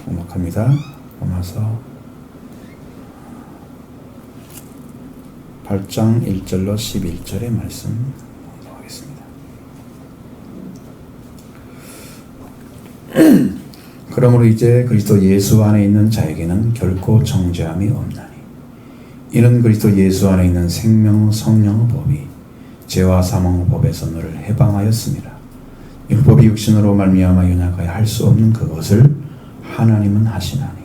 음악합니다. 로마서 8장 1절로 11절의 말씀 하겠습니다. 그러므로 이제 그리스도 예수 안에 있는 자에게는 결코 정죄함이 없나니 이는 그리스도 예수 안에 있는 생명 성령의 법이 죄와 사망의 법에서 너를 해방하였습니다. 율법이 육신으로 말미암아 연약하여 할 수 없는 그것을 하나님은 하시나니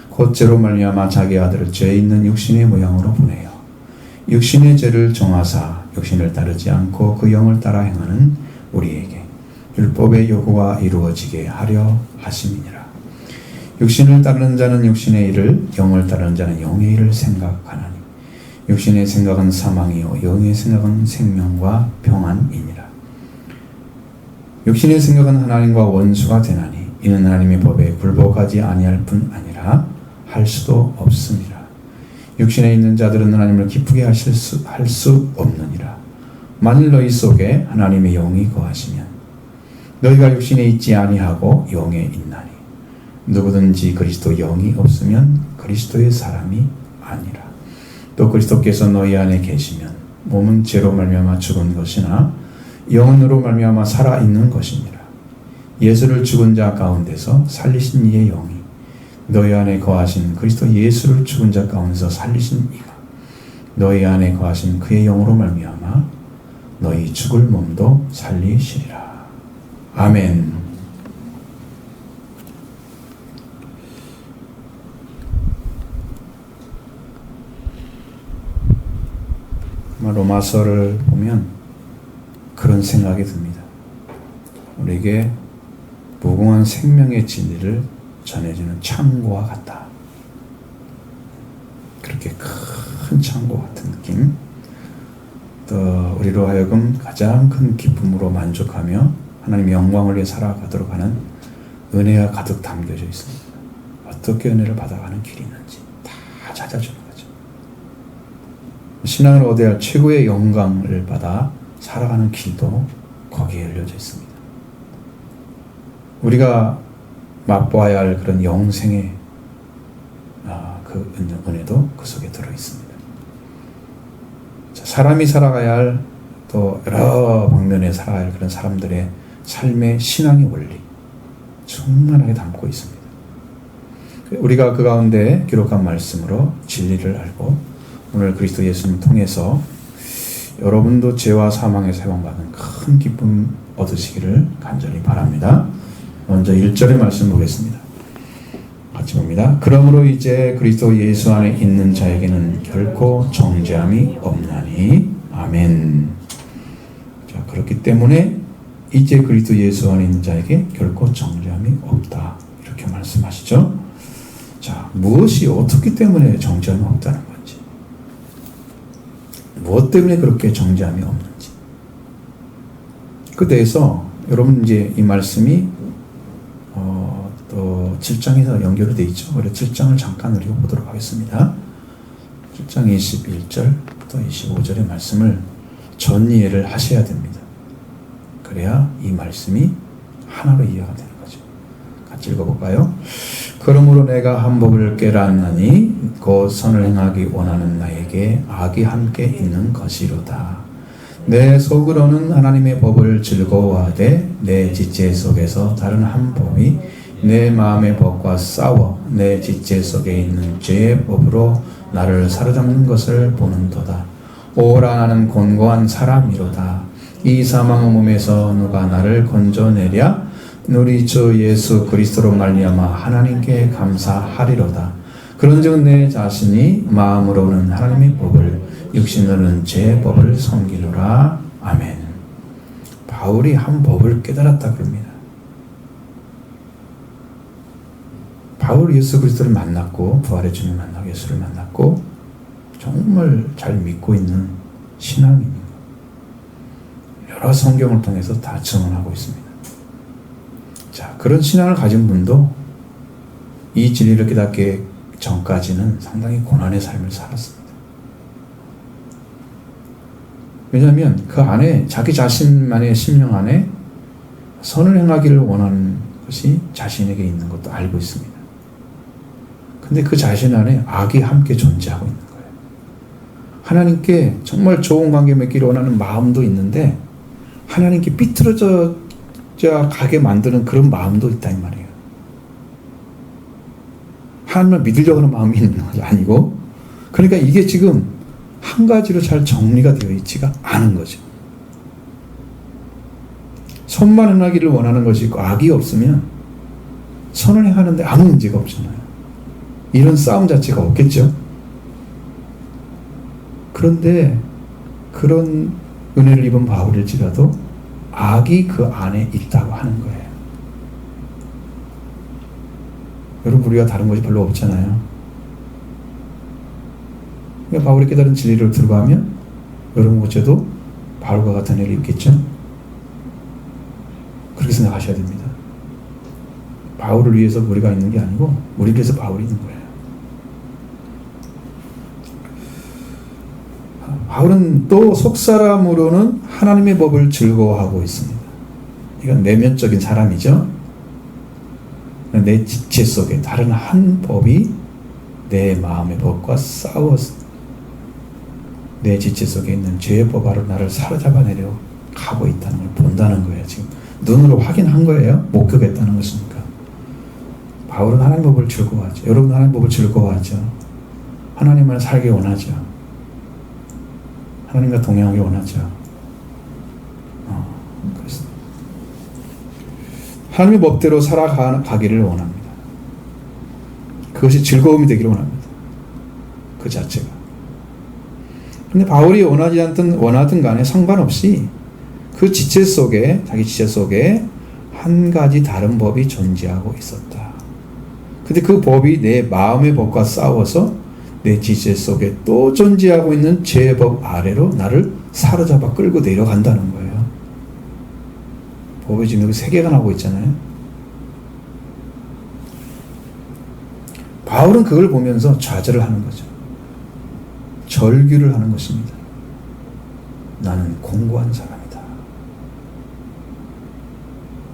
곧 죄로 말미암아 자기 아들을 죄 있는 육신의 모양으로 보내어 육신의 죄를 정하사 육신을 따르지 않고 그 영을 따라 행하는 우리에게 율법의 요구가 이루어지게 하려 하심이니라. 육신을 따르는 자는 육신의 일을, 영을 따르는 자는 영의 일을 생각하나니 육신의 생각은 사망이요 영의 생각은 생명과 평안이니라. 육신의 생각은 하나님과 원수가 되나니 이는 하나님의 법에 굴복하지 아니할 뿐 아니라 할 수도 없습니다. 육신에 있는 자들은 하나님을 기쁘게 할 수 없느니라. 만일 너희 속에 하나님의 영이 거하시면 너희가 육신에 있지 아니하고 영에 있나니 누구든지 그리스도 영이 없으면 그리스도의 사람이 아니라. 또 그리스도께서 너희 안에 계시면 몸은 죄로 말미암아 죽은 것이나 영으로 말미암아 살아 있는 것이니라. 예수를 죽은 자 가운데서 살리신 이의 영이 너희 안에 거하신 그리스도 예수를 죽은 자 가운데서 살리신 이가 너희 안에 거하신 그의 영으로 말미암아 너희 죽을 몸도 살리시리라. 아멘. 로마서를 보면 그런 생각이 듭니다. 우리에게 무궁한 생명의 진리를 전해주는 창고와 같다. 그렇게 큰 창고 같은 느낌. 또 우리로 하여금 가장 큰 기쁨으로 만족하며 하나님의 영광을 위해 살아가도록 하는 은혜가 가득 담겨져 있습니다. 어떻게 은혜를 받아가는 길이 있는지 다 찾아주는 거죠. 신앙을 얻어야 할 최고의 영광을 받아 살아가는 길도 거기에 열려져 있습니다. 우리가 맛보아야 할 그런 영생의 그 은혜도 그 속에 들어있습니다. 사람이 살아가야 할 또 여러 방면에 살아야 할 그런 사람들의 삶의 신앙의 원리 충만하게 담고 있습니다. 우리가 그 가운데 기록한 말씀으로 진리를 알고 오늘 그리스도 예수님 통해서 여러분도 죄와 사망에서 해방받는 큰 기쁨 얻으시기를 간절히 바랍니다. 먼저 1절의 말씀 보겠습니다. 같이 봅니다. 그러므로 이제 그리스도 예수 안에 있는 자에게는 결코 정죄함이 없나니 아멘. 자, 그렇기 때문에 이제 그리스도 예수 안에 있는 자에게 결코 정죄함이 없다. 이렇게 말씀하시죠. 자, 무엇이 어떻기 때문에 정죄함이 없다는 건지, 무엇 때문에 그렇게 정죄함이 없는지, 그 대해서 여러분 이제 이 말씀이 또 7장에서 연결이 되어 있죠. 그래서 7장을 잠깐 읽어보도록 하겠습니다. 7장 21절부터 25절의 말씀을 전이해를 하셔야 됩니다. 그래야 이 말씀이 하나로 이해가 되는 거죠. 같이 읽어볼까요? 그러므로 내가 한 법을 깨닫나니 곧 선을 행하기 원하는 나에게 악이 함께 있는 것이로다. 내 속으로는 하나님의 법을 즐거워하되 내 지체 속에서 다른 한 법이 내 마음의 법과 싸워 내 지체 속에 있는 죄의 법으로 나를 사로잡는 것을 보는도다. 오라 나는 곤고한 사람이로다. 이 사망의 몸에서 누가 나를 건져내랴? 우리 주 예수 그리스도로 말미암아 하나님께 감사하리로다. 그런즉 내 자신이 마음으로는 하나님의 법을 육신으로는 제 법을 섬기노라. 아멘. 바울이 한 법을 깨달았다 그럽니다. 바울이 예수 그리스도를 만났고 부활의 주님을 만나고 예수를 만났고 정말 잘 믿고 있는 신앙입니다. 여러 성경을 통해서 다 증언하고 있습니다. 자, 그런 신앙을 가진 분도 이 진리를 깨닫기 전까지는 상당히 고난의 삶을 살았습니다. 왜냐하면 그 안에 자기 자신만의 심령 안에 선을 행하기를 원하는 것이 자신에게 있는 것도 알고 있습니다. 근데 그 자신 안에 악이 함께 존재하고 있는 거예요. 하나님께 정말 좋은 관계 맺기를 원하는 마음도 있는데 하나님께 삐뚤어져 가게 만드는 그런 마음도 있다 이 말이에요. 하나님을 믿으려고 하는 마음이 있는 것이 아니고, 그러니까 이게 지금 한 가지로 잘 정리가 되어 있지가 않은 거죠. 선만 행하기를 원하는 것이 있고 악이 없으면 선을 행하는데 아무 문제가 없잖아요. 이런 싸움 자체가 없겠죠. 그런데 그런 은혜를 입은 바울일지라도 악이 그 안에 있다고 하는 거예요. 여러분, 우리가 다른 것이 별로 없잖아요. 그러니까 바울이 깨달은 진리를 들고 하면 여러분 어째도 바울과 같은 일이 있겠죠? 그렇게 생각하셔야 됩니다. 바울을 위해서 우리가 있는 게 아니고 우리를 위해서 바울이 있는 거예요. 바울은 또 속사람으로는 하나님의 법을 즐거워하고 있습니다. 이건 내면적인 사람이죠. 내 지체 속에 다른 한 법이 내 마음의 법과 싸워서 내 지체 속에 있는 죄의 법 아래 나를 사로잡아내려 가고 있다는 걸 본다는 거예요. 지금 눈으로 확인한 거예요. 목격했다는 것이니까. 바울은 하나님의 법을 즐거워하죠. 여러분 하나님의 법을 즐거워하죠. 하나님을 살기 원하죠. 하나님과 동행하기 원하죠. 그렇습니다. 하나님의 법대로 살아가기를 원합니다. 그것이 즐거움이 되기를 원합니다. 그 자체가. 근데 바울이 원하든 간에 상관없이 그 지체 속에, 자기 지체 속에 한 가지 다른 법이 존재하고 있었다. 근데 그 법이 내 마음의 법과 싸워서 내 지체 속에 또 존재하고 있는 죄의 법 아래로 나를 사로잡아 끌고 내려간다는 거예요. 법이 지금 여기 세 개가 나오고 있잖아요. 바울은 그걸 보면서 좌절을 하는 거죠. 절규를 하는 것입니다. 나는 공고한 사람이다.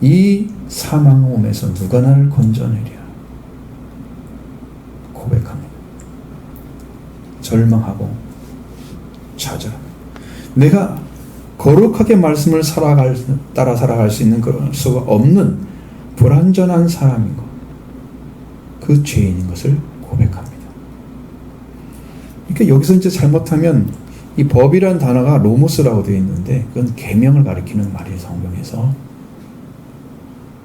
이 사망의 몸에서 누가 나를 건져내랴. 고백합니다. 절망하고 좌절합니다. 내가 거룩하게 말씀을 따라 살아갈 수 있는 그런 수가 없는 불완전한 사람인 것, 그 죄인인 것을 고백합니다. 그러니까 여기서 이제 잘못하면 이 법이라는 단어가 로모스라고 되어 있는데 그건 계명을 가리키는 말이에요, 성경에서.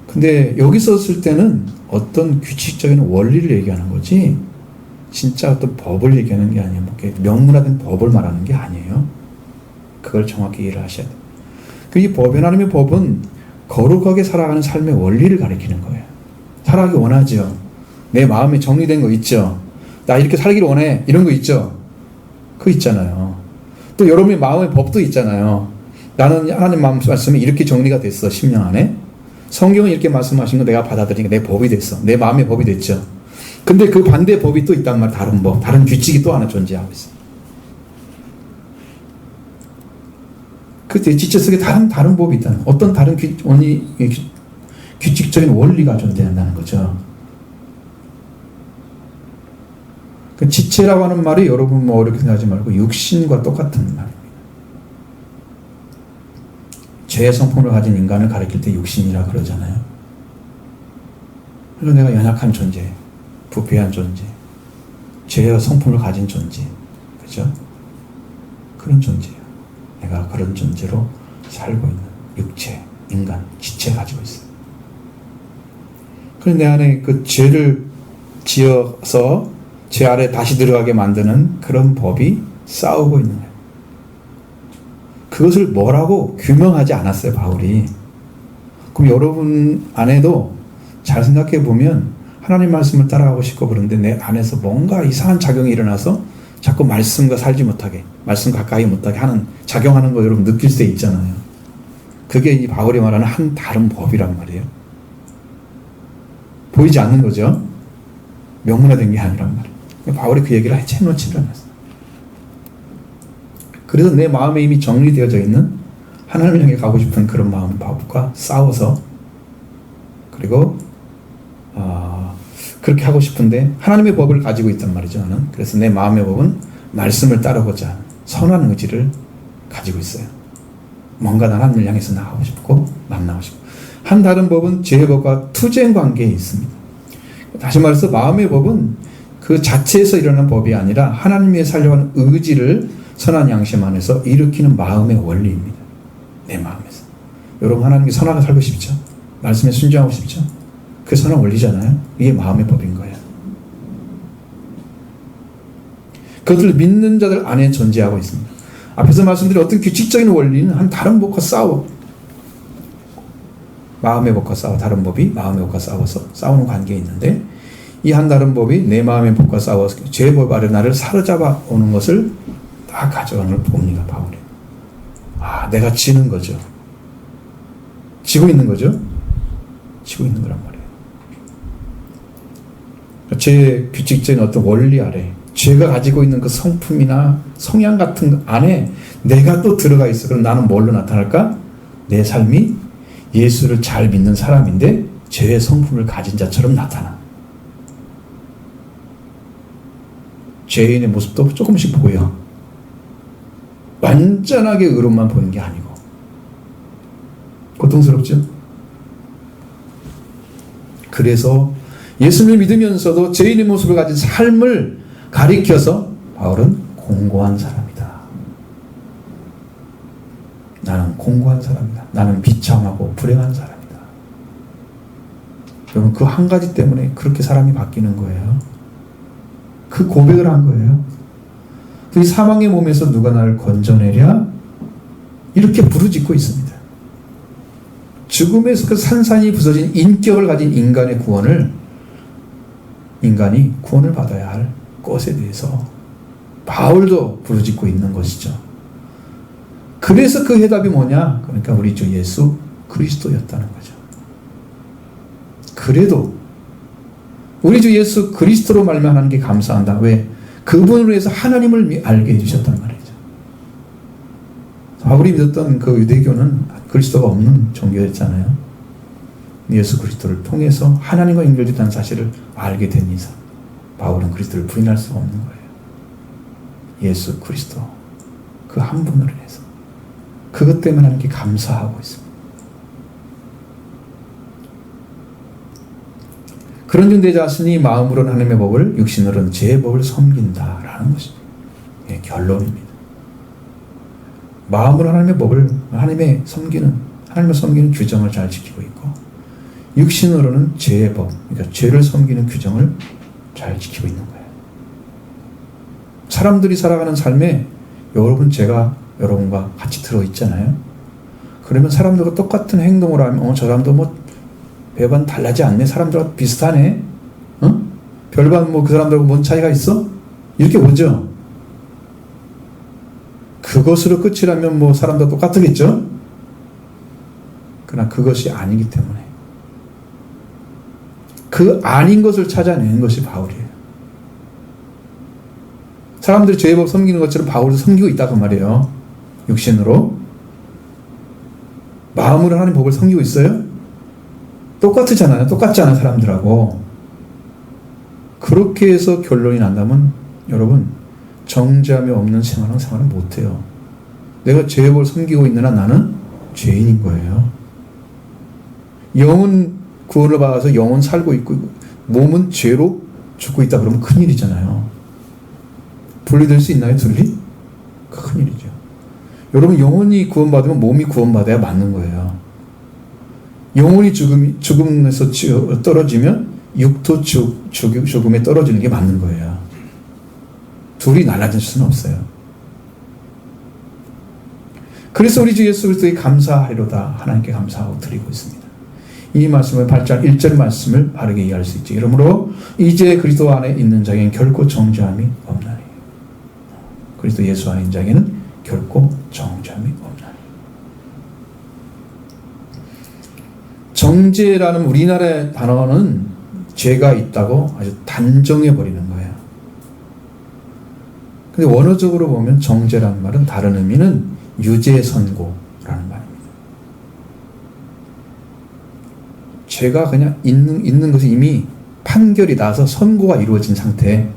근데 여기 썼을 때는 어떤 규칙적인 원리를 얘기하는 거지 진짜 어떤 법을 얘기하는 게 아니에요. 명문화된 법을 말하는 게 아니에요. 그걸 정확히 이해를 하셔야 돼요. 이 법, 하나님의 법은 거룩하게 살아가는 삶의 원리를 가리키는 거예요. 살아가기 원하죠. 내 마음에 정리된 거 있죠. 나 이렇게 살기를 원해. 이런 거 있죠. 그거 있잖아요. 또 여러분의 마음의 법도 있잖아요. 나는 하나님 말씀이 이렇게 정리가 됐어. 10년 안에. 성경은 이렇게 말씀하신 거 내가 받아들이니까 내 법이 됐어. 내 마음의 법이 됐죠. 근데 그 반대 법이 또 있단 말이야. 다른 법, 다른 규칙이 또 하나 존재하고 있어. 그 지체 속에 다른 법이 있다는, 어떤 다른 규칙적인 원리가 존재한다는 거죠. 그 지체라고 하는 말이 여러분 뭐 어렵게 생각하지 말고 육신과 똑같은 말입니다. 죄의 성품을 가진 인간을 가리킬 때 육신이라 그러잖아요. 그래서 내가 연약한 존재, 부패한 존재, 죄의 성품을 가진 존재, 그죠? 그런 존재예요. 내가 그런 존재로 살고 있는 육체, 인간, 지체 가지고 있어요. 그래서 내 안에 그 죄를 지어서 죄 아래 다시 들어가게 만드는 그런 법이 싸우고 있는 거예요. 그것을 뭐라고 규명하지 않았어요, 바울이. 그럼 여러분 안에도 잘 생각해 보면 하나님 말씀을 따라가고 싶고 그런데 내 안에서 뭔가 이상한 작용이 일어나서 자꾸 말씀과 살지 못하게, 말씀 가까이 못하게 하는, 작용하는 거 여러분 느낄 때 있잖아요. 그게 이 바울이 말하는 한 다른 법이란 말이에요. 보이지 않는 거죠. 명문화된 게 아니란 말이에요. 바울이 그 얘기를 해놓지를 않았어요. 그래서 내 마음에 이미 정리되어져 있는 하나님을 향해 가고 싶은 그런 마음, 법과 싸워서, 그리고 그렇게 하고 싶은데 하나님의 법을 가지고 있단 말이죠. 나는. 그래서 내 마음의 법은 말씀을 따르고자 하는 선한 의지를 가지고 있어요. 뭔가 하나님을 향해서 나가고 싶고 만나고 싶고. 한 다른 법은 죄의 법과 투쟁 관계에 있습니다. 다시 말해서 마음의 법은 그 자체에서 일어나는 법이 아니라 하나님 위해 살려고 하는 의지를 선한 양심 안에서 일으키는 마음의 원리입니다. 내 마음에서. 여러분 하나님께 선하게 살고 싶죠? 말씀에 순종하고 싶죠? 그게 선한 원리잖아요. 이게 마음의 법인 거예요. 그것을 믿는 자들 안에 존재하고 있습니다. 앞에서 말씀드린 어떤 규칙적인 원리는 한 다른 법과 싸워. 마음의 법과 싸워. 다른 법이 마음의 법과 싸워서 싸우는 관계에 있는데 이 한 다른 법이 내 마음의 법과 싸워서 죄의 법 아래 나를 사로잡아 오는 것을 다 가져가는 걸 봅니다. 바울이. 내가 지는 거죠. 지고 있는 거죠. 지고 있는 거란 말이에요. 제 규칙적인 어떤 원리 아래 죄가 가지고 있는 그 성품이나 성향 같은 것 안에 내가 또 들어가 있어. 그럼 나는 뭘로 나타날까? 내 삶이 예수를 잘 믿는 사람인데 죄의 성품을 가진 자처럼 나타나. 죄인의 모습도 조금씩 보여. 완전하게 의로만 보는 게 아니고. 고통스럽죠? 그래서 예수를 믿으면서도 죄인의 모습을 가진 삶을 가리켜서 바울은 공고한 사람이다. 나는 공고한 사람이다. 나는 비참하고 불행한 사람이다. 여러분 그 한 가지 때문에 그렇게 사람이 바뀌는 거예요. 그 고백을 한 거예요. 이 사망의 몸에서 누가 나를 건져내랴? 이렇게 부르짖고 있습니다. 죽음에서 그 산산이 부서진 인격을 가진 인간이 구원을 받아야 할 것에 대해서 바울도 부르짖고 있는 것이죠. 그래서 그 해답이 뭐냐? 그러니까 우리 주 예수 그리스도였다는 거죠. 그래도 우리 주 예수 그리스도로 말미암아 하는 게 감사한다. 왜? 그분으로 해서 하나님을 알게 해주셨단 말이죠. 바울이 믿었던 그 유대교는 그리스도가 없는 종교였잖아요. 예수 그리스도를 통해서 하나님과 연결됐다는 사실을 알게 된 이상 바울은 그리스도를 부인할 수가 없는 거예요. 예수 그리스도 그 한 분으로 해서 그것 때문에 하나님께 감사하고 있습니다. 그런즉 내 자신이 마음으로는 하나님의 법을 육신으로는 죄의 법을 섬긴다라는 것입니다. 예, 결론입니다. 마음으로 하나님의 법을 하나님을 섬기는 규정을 잘 지키고 있고 육신으로는 죄의 법, 그러니까 죄를 섬기는 규정을 잘 지키고 있는 거예요. 사람들이 살아가는 삶에 제가 여러분과 같이 들어있잖아요. 그러면 사람들과 똑같은 행동을 하면 저 사람도 배반 달라지 않네. 사람들과 비슷하네. 별반 그 사람들하고 뭔 차이가 있어? 이렇게 보죠. 그것으로 끝이라면 사람도 똑같겠죠? 그러나 그것이 아니기 때문에 그 아닌 것을 찾아내는 것이 바울이에요. 사람들이 죄의 법 섬기는 것처럼 바울도 섬기고 있다고 말이에요. 육신으로. 마음으로 하나님 법을 섬기고 있어요? 똑같잖아요. 똑같지 않은 사람들하고. 그렇게 해서 결론이 난다면 여러분 정죄함이 없는 생활은 못해요. 내가 죄의 법을 섬기고 있느나 나는 죄인인 거예요. 영은 구원을 받아서 영은 살고 있고 몸은 죄로 죽고 있다 그러면 큰일이잖아요. 분리될 수 있나요? 둘이? 큰일이죠. 여러분 영혼이 구원받으면 몸이 구원받아야 맞는 거예요. 영혼이 죽음에서 떨어지면 육도 죽음에 떨어지는 게 맞는 거예요. 둘이 나눠질 수는 없어요. 그래서 우리 주 예수 그리스도에 감사하리로다 하나님께 감사하고 드리고 있습니다. 이 말씀을 8장 1절 말씀을 바르게 이해할 수 있죠. 이러므로 이제 그리스도 안에 있는 자에게는 결코 정죄함이 없나니. 그리스도 예수 안에 있는 자에게는 결코 정죄함이 없나니. 정죄라는 우리나라의 단어는 죄가 있다고 아주 단정해 버리는 거예요. 근데 원어적으로 보면 정죄라는 말은 다른 의미는 유죄선고라는 말입니다. 죄가 그냥 있는 것을 이미 판결이 나서 선고가 이루어진 상태.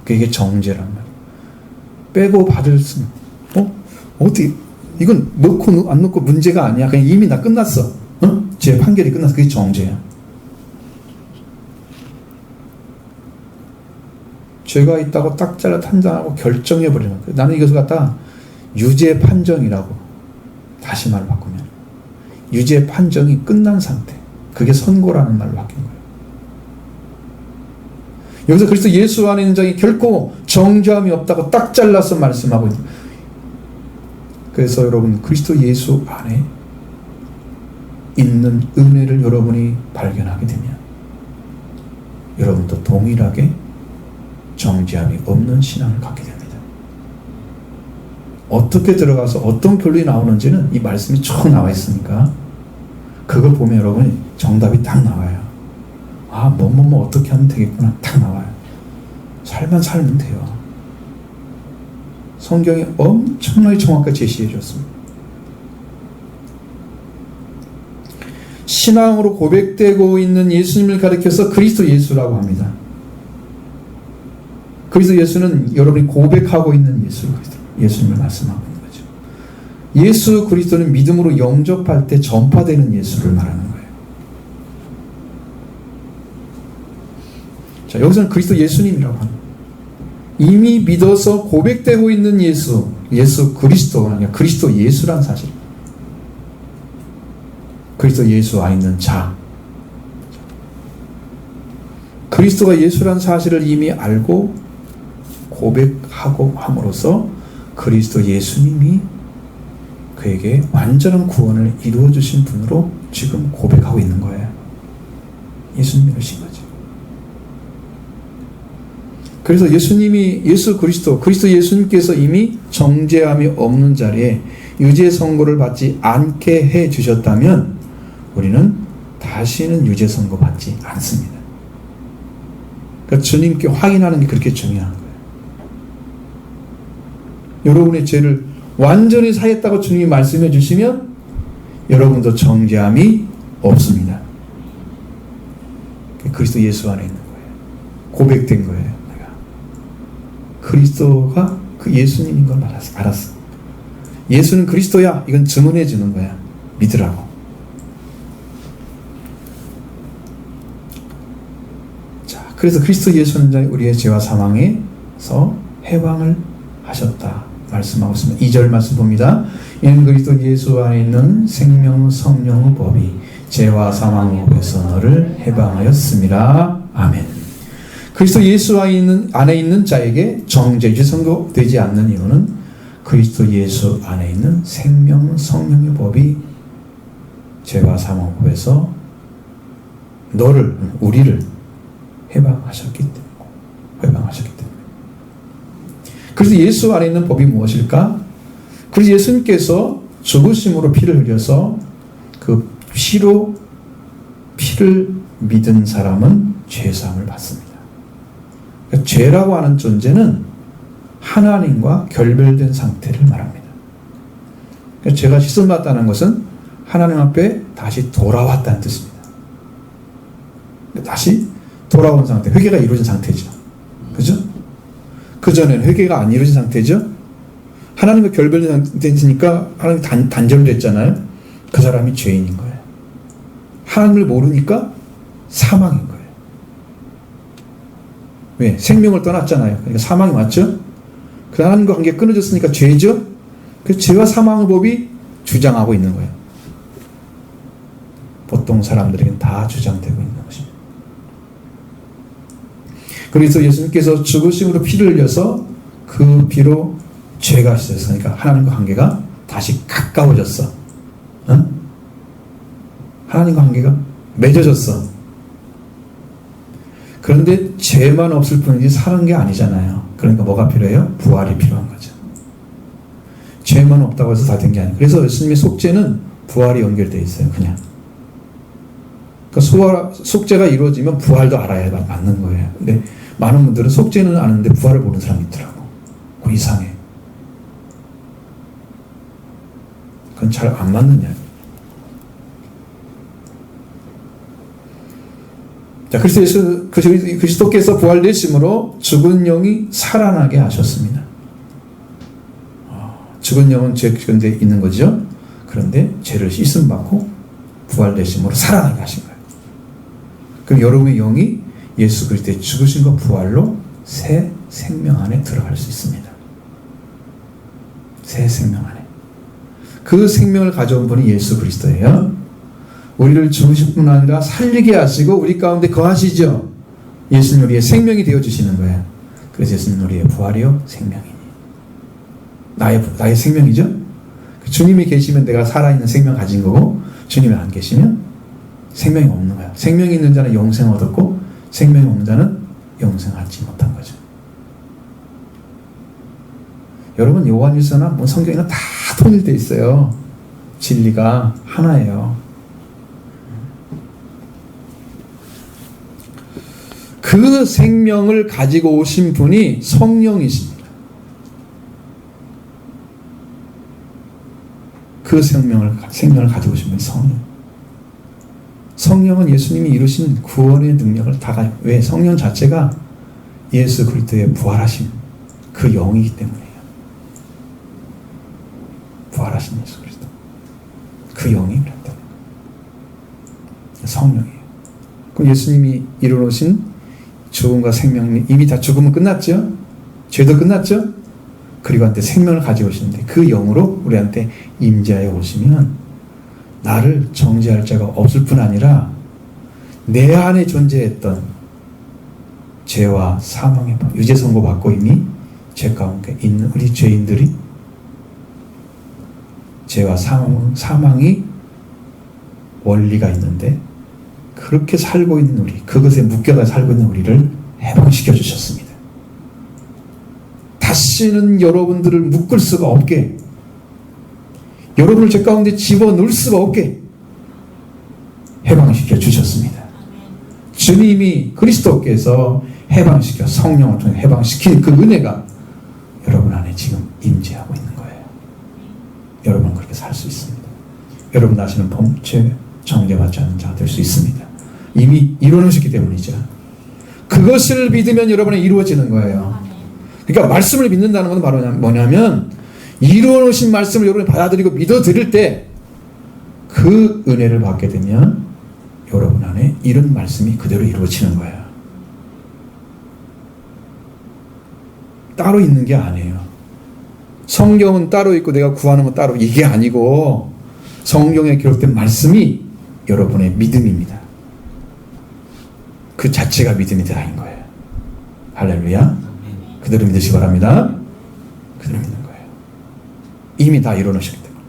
그게 정죄란 말이에요. 빼고 받을 수는 어떻게 이건 넣고 안 넣고 문제가 아니야. 그냥 이미 다 끝났어. 제 판결이 끝났어. 그게 정죄야. 죄가 있다고 딱 잘라 판단하고 결정해버리는 거예요. 나는 이것을 갖다 유죄 판정이라고, 다시 말을 바꾸면 유죄 판정이 끝난 상태, 그게 선고라는 말로 바뀐 거예요. 여기서 그리스도 예수 안에 있는 자에게 결코 정죄함이 없다고 딱 잘라서 말씀하고 있는 거예요. 그래서 여러분, 그리스도 예수 안에 있는 은혜를 여러분이 발견하게 되면 여러분도 동일하게 정죄함이 없는 신앙을 갖게 됩니다. 어떻게 들어가서 어떤 결론이 나오는지는 이 말씀이 쭉 나와 있으니까 그걸 보면 여러분이 정답이 딱 나와요. 아, 뭐 어떻게 하면 되겠구나, 딱 나와요. 살면 돼요. 성경이 엄청나게 정확하게 제시해 줬습니다. 신앙으로 고백되고 있는 예수님을 가리켜서 그리스도 예수라고 합니다. 그리스도 예수는 여러분이 고백하고 있는 예수님을 말씀하고 있는 거죠. 예수 그리스도는 믿음으로 영접할 때 전파되는 예수를 말하는 거예요. 자, 여기서는 그리스도 예수님이라고 합니다. 이미 믿어서 고백되고 있는 예수 그리스도가 아니라 그리스도 예수란 사실. 그리스도 예수 안에 있는 자. 그리스도가 예수란 사실을 이미 알고 고백하고 함으로써 그리스도 예수님이 그에게 완전한 구원을 이루어 주신 분으로 지금 고백하고 있는 거예요. 예수님이신 거죠. 그래서 예수 그리스도 예수님께서 이미 정죄함이 없는 자리에 유죄 선고를 받지 않게 해 주셨다면 우리는 다시는 유죄 선고 받지 않습니다. 그러니까 주님께 확인하는 게 그렇게 중요한 거예요. 여러분의 죄를 완전히 사했다고 주님이 말씀해 주시면 여러분도 정죄함이 없습니다. 그리스도 예수 안에 있는 거예요. 고백된 거예요. 내가 그리스도가 그 예수님인 걸 알았어. 예수는 그리스도야. 이건 증언해 주는 거야. 믿으라고. 자, 그래서 그리스도 예수는 우리의 죄와 사망에서 해방을 하셨다 말씀하고 있습니다. 2절 말씀 봅니다. 이는 그리스도 예수 안에 있는 생명 성령의 법이 죄와 사망의 법에서 너를 해방하였습니다. 아멘. 그리스도 예수 안에 있는 자에게 정죄 선고되지 않는 이유는 그리스도 예수 안에 있는 생명 성령의 법이 죄와 사망의 법에서 우리를 해방하셨기 때문에. 그래서 예수 안에 있는 법이 무엇일까? 그래서 예수님께서 죽으심으로 피를 흘려서 그 피를 믿은 사람은 죄사함을 받습니다. 그러니까 죄라고 하는 존재는 하나님과 결별된 상태를 말합니다. 그러니까 죄가 씻음받았다는 것은 하나님 앞에 다시 돌아왔다는 뜻입니다. 다시 돌아온 상태, 회개가 이루어진 상태죠. 그죠? 그전에는 회개가 안 이루어진 상태죠. 하나님과 결별된 상태니까 하나님 단절됐잖아요. 그 사람이 죄인인 거예요. 하나님을 모르니까 사망인 거예요. 왜? 생명을 떠났잖아요. 그러니까 사망이 맞죠? 그 하나님과 관계가 끊어졌으니까 죄죠. 그 죄와 사망의 법이 주장하고 있는 거예요. 보통 사람들에게는 다 주장되고 있는 것입니다. 그래서 예수님께서 죽으심으로 피를 흘려서 그 피로 죄가 씻었으니까 하나님과 관계가 다시 가까워졌어. 응? 하나님과 관계가 맺어졌어. 그런데 죄만 없을 뿐이지 사는 게 아니잖아요. 그러니까 뭐가 필요해요? 부활이 필요한 거죠. 죄만 없다고 해서 다 된 게 아니에요. 그래서 예수님의 속죄는 부활이 연결되어 있어요. 그냥. 그러니까 속죄가 이루어지면 부활도 알아야 맞는 거예요. 근데 많은 분들은 속죄는 아는데 부활을 모르는 사람이 있더라고. 그거 이상해. 그건 잘 안 맞는 이야기. 자, 그리스도께서 부활되심으로 죽은 영이 살아나게 하셨습니다. 죽은 영은 죄 가운데 있는 거죠. 그런데 죄를 씻음 받고 부활되심으로 살아나게 하신 거예요. 그럼 여러분의 영이 예수 그리스도의 죽으심과 부활로 새 생명 안에 들어갈 수 있습니다. 새 생명 안에. 그 생명을 가져온 분이 예수 그리스도예요. 우리를 죽으실 뿐 아니라 살리게 하시고 우리 가운데 거하시죠. 예수님 우리의 생명이 되어주시는 거예요. 그래서 예수님 우리의 부활이요 생명이니. 나의 생명이죠. 주님이 계시면 내가 살아있는 생명 가진 거고, 주님이 안 계시면 생명이 없는 거야. 생명이 있는 자는 영생을 얻었고 생명이 없는 자는 영생을 얻지 못한 거죠. 여러분, 요한일서나 뭐 성경이나 다 통일되어 있어요. 진리가 하나예요. 그 생명을 가지고 오신 분이 성령이십니다. 그 생명을 가지고 오신 분이 성령. 성령은 예수님이 이루신 구원의 능력을 다 가지고, 왜? 성령 자체가 예수 그리스도의 부활하신 그 영이기 때문이에요. 부활하신 예수 그리스도. 그 영이 그랬다. 성령이에요. 그럼 예수님이 이루어놓으신 죽음과 생명이 이미 다 죽으면 끝났죠? 죄도 끝났죠? 그리고 한테 생명을 가지고 오시는데 그 영으로 우리한테 임재하여 오시면 나를 정죄할 자가 없을 뿐 아니라 내 안에 존재했던 죄와 사망의 유죄 선고받고 이미 죄 가운데 있는 우리 죄인들이 죄와 사망이 원리가 있는데 그렇게 살고 있는 우리, 그것에 묶여가 살고 있는 우리를 해방시켜 주셨습니다. 다시는 여러분들을 묶을 수가 없게, 여러분을 죄 가운데 집어넣을 수가 없게 해방시켜 주셨습니다. 주님이 그리스도께서 해방시켜 성령을 통해 해방시킨 그 은혜가 여러분 안에 지금 임재하고 있는 거예요. 여러분은 그렇게 살 수 있습니다. 여러분 다시는 범죄 정죄받지 않는 자가 될 수 있습니다. 이미 이루어놓으셨기 때문이죠. 그것을 믿으면 여러분은 이루어지는 거예요. 그러니까 말씀을 믿는다는 건 바로 뭐냐면 이루어놓으신 말씀을 여러분이 받아들이고 믿어드릴 때 그 은혜를 받게 되면 여러분 안에 이런 말씀이 그대로 이루어지는 거예요. 따로 있는 게 아니에요. 성경은 따로 있고 내가 구하는 건 따로, 이게 아니고 성경에 기록된 말씀이 여러분의 믿음입니다. 그 자체가 믿음이 다인 거예요. 할렐루야. 그대로 믿으시기 바랍니다. 그대로 믿는 거예요. 이미 다 이루어놓으셨기 때문에.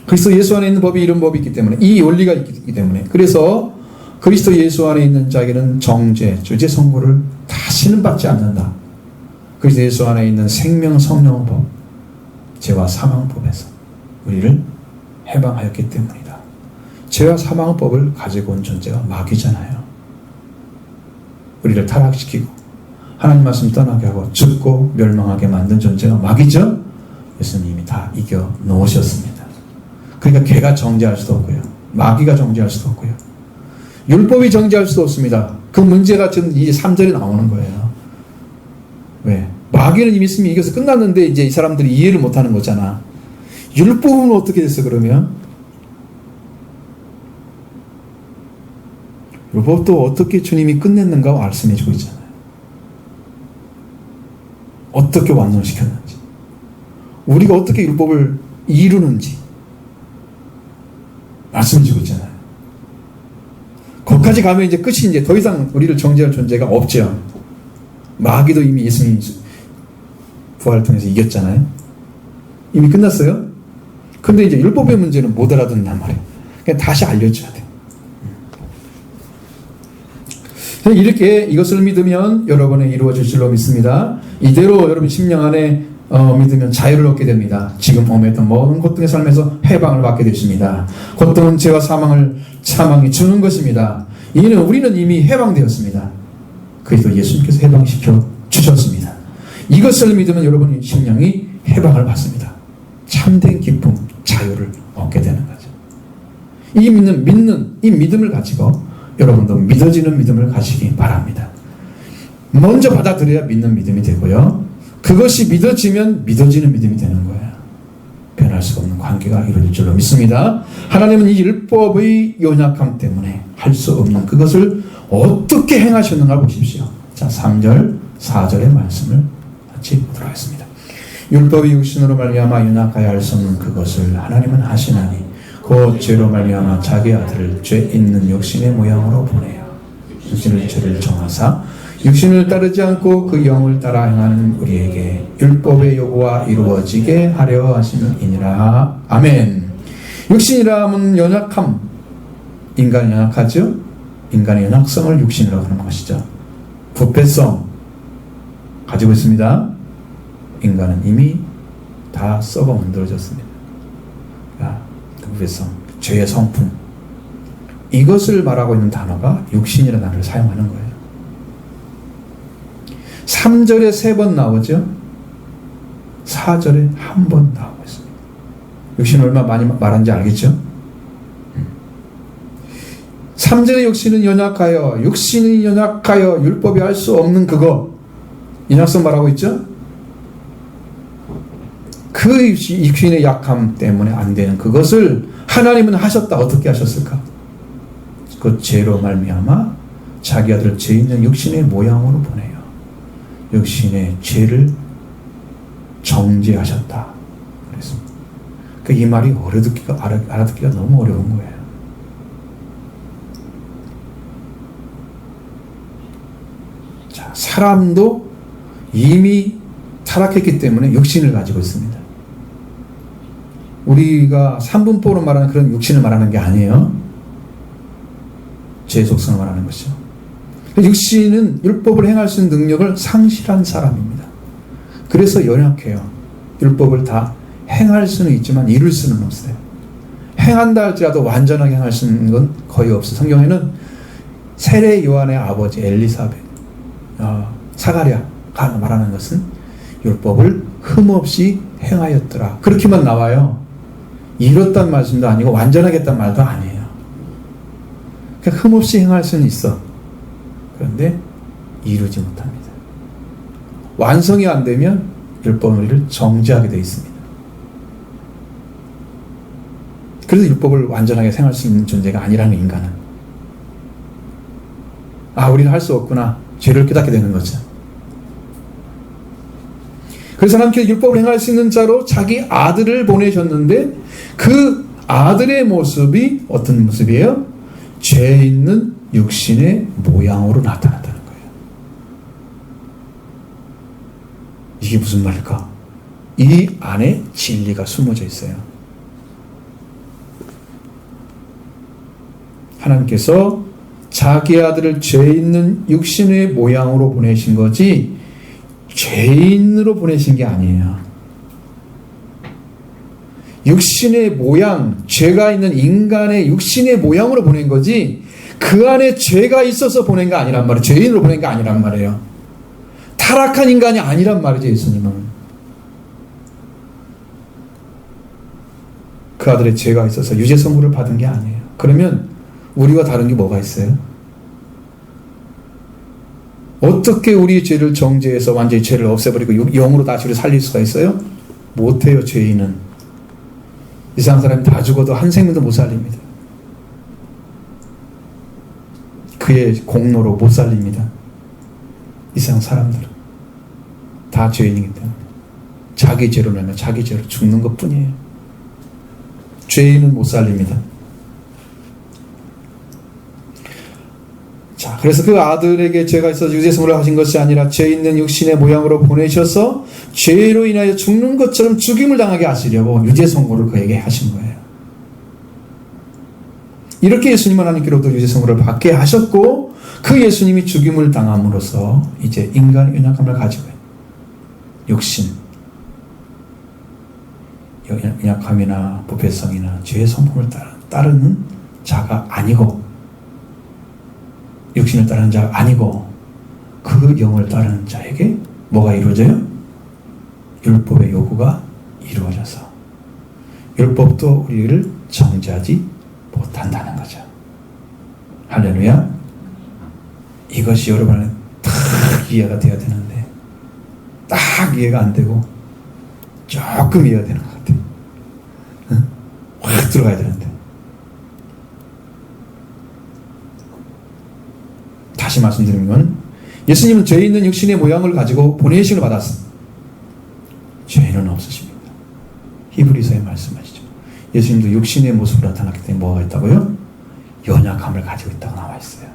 그리스도 예수 안에 있는 법이 이런 법이 있기 때문에, 이 원리가 있기 때문에, 그래서 그리스도 예수 안에 있는 자에게는 정죄, 주제 선고를 다시는 받지 않는다. 그리스도 예수 안에 있는 생명 성령법, 죄와 사망법에서 우리를 해방하였기 때문이다. 죄와 사망법을 가지고 온 존재가 마귀잖아요. 우리를 타락시키고 하나님 말씀 떠나게 하고 죽고 멸망하게 만든 존재가 마귀죠. 예수님이 다 이겨 놓으셨습니다. 그러니까 걔가 정죄할 수도 없고요, 마귀가 정죄할 수도 없고요, 율법이 정죄할 수도 없습니다. 그 문제가 지금 이 3절에 나오는 거예요. 왜? 마귀는 이미 있으면 이겨서 끝났는데 이제 이 사람들이 이해를 못하는 거잖아. 율법은 어떻게 됐어 그러면? 율법도 어떻게 주님이 끝냈는가 말씀해주고 있잖아요. 어떻게 완성시켰는지, 우리가 어떻게 율법을 이루는지 말씀해주고 있잖아요. 거기까지 가면 이제 끝이, 이제 더 이상 우리를 정죄할 존재가 없죠. 마귀도 이미 예수님 부활을 통해서 이겼잖아요. 이미 끝났어요. 근데 이제 율법의 문제는 못 알아듣는단 말이에요. 그냥 다시 알려줘야 돼. 이렇게 이것을 믿으면 여러분의 이루어질 줄로 믿습니다. 이대로 여러분 심령 안에 믿으면 자유를 얻게 됩니다. 지금 범했던 모든 고통의 삶에서 해방을 받게 되십니다. 고통은 죄와 사망이 주는 것입니다. 이는 우리는 이미 해방되었습니다. 그리스도 예수님께서 해방시켜 주셨습니다. 이것을 믿으면 여러분의 심령이 해방을 받습니다. 참된 기쁨, 자유를 얻게 되는 거죠. 이 믿는 이 믿음을 가지고 여러분도 믿어지는 믿음을 가지기 바랍니다. 먼저 받아들여야 믿는 믿음이 되고요. 그것이 믿어지면 믿어지는 믿음이 되는 거예요. 변할 수 없는 관계가 이루어질 줄로 믿습니다. 하나님은 이 율법의 연약함 때문에 할 수 없는 그것을 어떻게 행하셨는가 보십시오. 자, 3절, 4절의 말씀을 같이 보도록 하겠습니다. 율법이 육신으로 말미암아 연약하여 할 수 없는 그것을 하나님은 하시나니 곧 죄로 말미암아 자기 아들을 죄 있는 육신의 모양으로 보내어 육신의 죄를 정하사 육신을 따르지 않고 그 영을 따라 행하는 우리에게 율법의 요구가 이루어지게 하려 하시느니라. 아멘. 육신이라 하면 연약함. 인간이 연약하죠? 인간의 연약성을 육신이라고 하는 것이죠. 부패성 가지고 있습니다. 인간은 이미 다 썩어 만들어졌습니다. 그 부패성, 죄의 성품, 이것을 말하고 있는 단어가 육신이라는 단어를 사용하는 거예요. 3절에 3번 나오죠. 4절에 1번 나오고 있습니다. 육신을 얼마나 많이 말하는지 알겠죠? 3절의 육신은 연약하여, 육신이 연약하여 율법이 할 수 없는 그거, 연약성 말하고 있죠? 그 육신의 약함 때문에 안 되는 그것을 하나님은 하셨다. 어떻게 하셨을까? 그 죄로 말미암아 자기 아들 죄 있는 육신의 모양으로 보내요. 육신의 죄를 정죄하셨다. 그랬습니다. 이 말이 알아듣기가 너무 어려운 거예요. 자, 사람도 이미 타락했기 때문에 육신을 가지고 있습니다. 우리가 삼분법으로 말하는 그런 육신을 말하는 게 아니에요. 죄의 속성을 말하는 것이죠. 육신은 율법을 행할 수 있는 능력을 상실한 사람입니다. 그래서 연약해요. 율법을 다 행할 수는 있지만 이룰 수는 없어요. 행한다 할지라도 완전하게 행할 수 있는 건 거의 없어요. 성경에는 세례 요한의 아버지 엘리사벳, 사가랴가 말하는 것은 율법을 흠없이 행하였더라. 그렇게만 나와요. 이뤘단 말씀도 아니고 완전하게 했단 말도 아니에요. 그러니까 흠없이 행할 수는 있어. 그런데 이루지 못합니다. 완성이 안 되면 율법은 우리를 정죄하게 되어 있습니다. 그래서 율법을 완전하게 생활할 수 있는 존재가 아니라는 인간은. 우리는 할 수 없구나. 죄를 깨닫게 되는 거죠. 그래서 하나님께서 율법을 행할 수 있는 자로 자기 아들을 보내셨는데 그 아들의 모습이 어떤 모습이에요? 죄 있는 육신의 모양으로 나타났다는 거예요. 이게 무슨 말일까? 이 안에 진리가 숨어져 있어요. 하나님께서 자기 아들을 죄 있는 육신의 모양으로 보내신 거지 죄인으로 보내신 게 아니에요. 육신의 모양, 죄가 있는 인간의 육신의 모양으로 보낸 거지 그 안에 죄가 있어서 보낸 게 아니란 말이에요. 죄인으로 보낸 게 아니란 말이에요. 타락한 인간이 아니란 말이죠. 예수님은. 그 아들의 죄가 있어서 유죄 선고를 받은 게 아니에요. 그러면 우리와 다른 게 뭐가 있어요? 어떻게 우리의 죄를 정죄해서 완전히 죄를 없애버리고 영으로 다시 우리를 살릴 수가 있어요? 못해요. 죄인은. 이상한 사람이 다 죽어도 한 생명도 못 살립니다. 그의 공로로 못 살립니다. 이상한 사람들은 다 죄인이기 때문에 자기 죄로 말면 자기 죄로 죽는 것 뿐이에요. 죄인은 못 살립니다. 자, 그래서 그 아들에게 죄가 있어서 유죄 선고를 하신 것이 아니라 죄 있는 육신의 모양으로 보내셔서 죄로 인하여 죽는 것처럼 죽임을 당하게 하시려고 유죄 선고를 그에게 하신 거예요. 이렇게 예수님 하나님께로부터 유죄 선고를 받게 하셨고 그 예수님이 죽임을 당함으로써 이제 인간의 연약함을 가지고 육신, 연약함이나 부패성이나 죄의 성품을 따르는 자가 아니고 육신을 따르는 자가 아니고 그 영을 따르는 자에게 뭐가 이루어져요? 율법의 요구가 이루어져서 율법도 우리를 정죄하지 못한다는 거죠. 할렐루야. 이것이 여러분은 딱 이해가 돼야 되는데 딱 이해가 안 되고 조금 이해가 되는 것 같아요. 확 들어가야 되는데. 다시 말씀드리면 예수님은 죄 있는 육신의 모양을 가지고 보내심을 받았습니다. 죄는 없으십니다. 히브리서에 말씀하시죠. 예수님도 육신의 모습으로 나타났기 때문에 뭐가 있다고요? 연약함을 가지고 있다고 나와 있어요.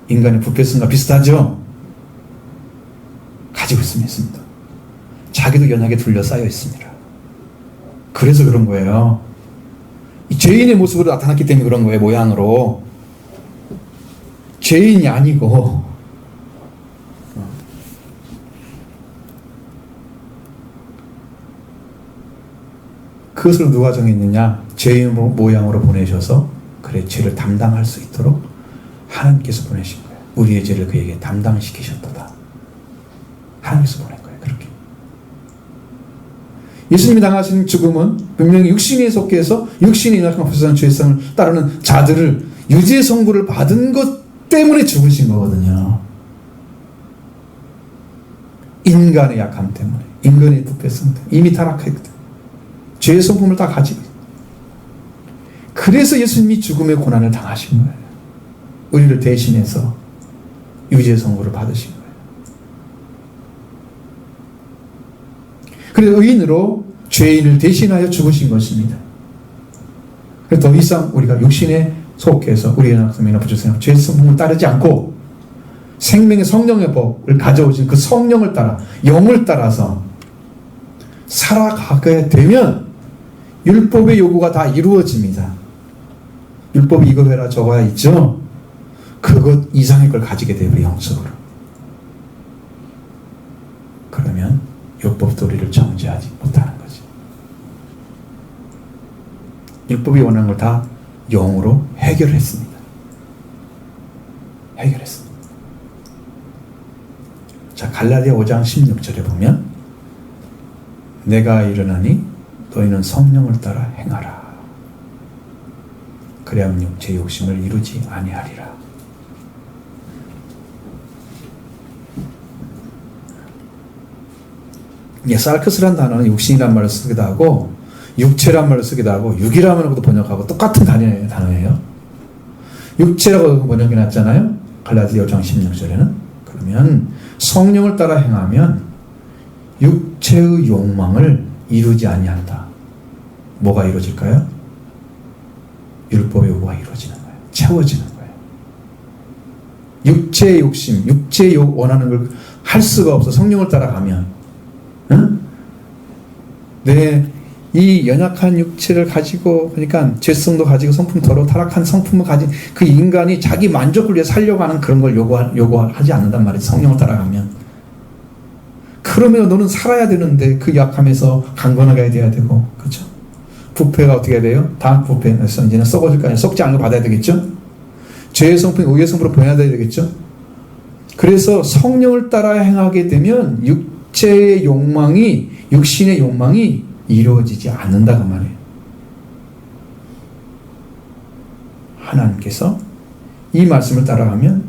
인간의 부패성과 비슷하죠? 가지고 있습니다. 자기도 연약에 둘러싸여 있습니다. 그래서 그런 거예요. 이 죄인의 모습으로 나타났기 때문에 그런 거예요. 모양으로. 죄인이 아니고 그것을 누가 정했느냐? 죄인 모양으로 보내셔서 그래 죄를 담당할 수 있도록 하나님께서 보내신 거예요. 우리의 죄를 그에게 담당시키셨도다. 하나님께서 보낸 거예요. 그렇게. 예수님이 당하신 죽음은 분명히 육신에 속해서 육신이 연약한 부수한 죄성을 따르는 자들을 유죄 선고를 받은 것 때문에 죽으신 거거든요. 인간의 약함 때문에, 인간의 부패성 때문에 이미 타락했거든. 죄의 성품을 다 가지고 있어요. 그래서 예수님이 죽음의 고난을 당하신 거예요. 우리를 대신해서 유죄 선고를 받으신 거예요. 그래서 의인으로 죄인을 대신하여 죽으신 것입니다. 그래서 더 이상 우리가 육신에 속해서 우리의 연약성이나 부족성, 죄의 성품을 따르지 않고 생명의 성령의 법을 가져오신 그 성령을 따라 영을 따라서 살아가게 되면 율법의 요구가 다 이루어집니다. 율법이 이거 해라 저거 해야 있죠? 그것 이상의 걸 가지게 돼요. 영적으로. 그러면 율법도 우리를 정죄하지 못하는 거지. 율법이 원하는 걸 다 영으로 해결했습니다. 해결했습니다. 자, 갈라디아 5장 16절에 보면 내가 이르노니 너희는 성령을 따라 행하라. 그래야만 육체의 욕심을 이루지 아니하리라. 살크스란 단어는 육신이란 말을 쓰기도 하고 육체란 말을 쓰기도 하고 육이라는 말도 번역하고 똑같은 단어예요. 육체라고 번역이 났잖아요. 갈라디아 5장 16절에는. 그러면 성령을 따라 행하면 육체의 욕망을 이루지 아니한다. 뭐가 이루어질까요? 율법의 요구가 이루어지는 거예요. 채워지는 거예요. 육체의 욕심, 육체의 원하는 걸 할 수가 없어. 성령을 따라가면. 응? 이 연약한 육체를 가지고, 그러니까 죄성도 가지고 성품 더러 타락한 성품을 가진 그 인간이 자기 만족을 위해 살려고 하는 그런 걸 요구하지 않는단 말이에요. 성령을 따라가면. 그러면 너는 살아야 되는데 그 약함에서 강건하게 돼야 되고, 그렇죠? 부패가 어떻게 해야 돼요? 다 부패에서 이제는 썩어질 거 아니에요. 썩지 않은 거 받아야 되겠죠? 죄의 성품, 의의 성품으로 변해야 되겠죠? 그래서 성령을 따라 행하게 되면 육체의 욕망이, 육신의 욕망이 이루어지지 않는다고 말해요. 하나님께서 이 말씀을 따라가면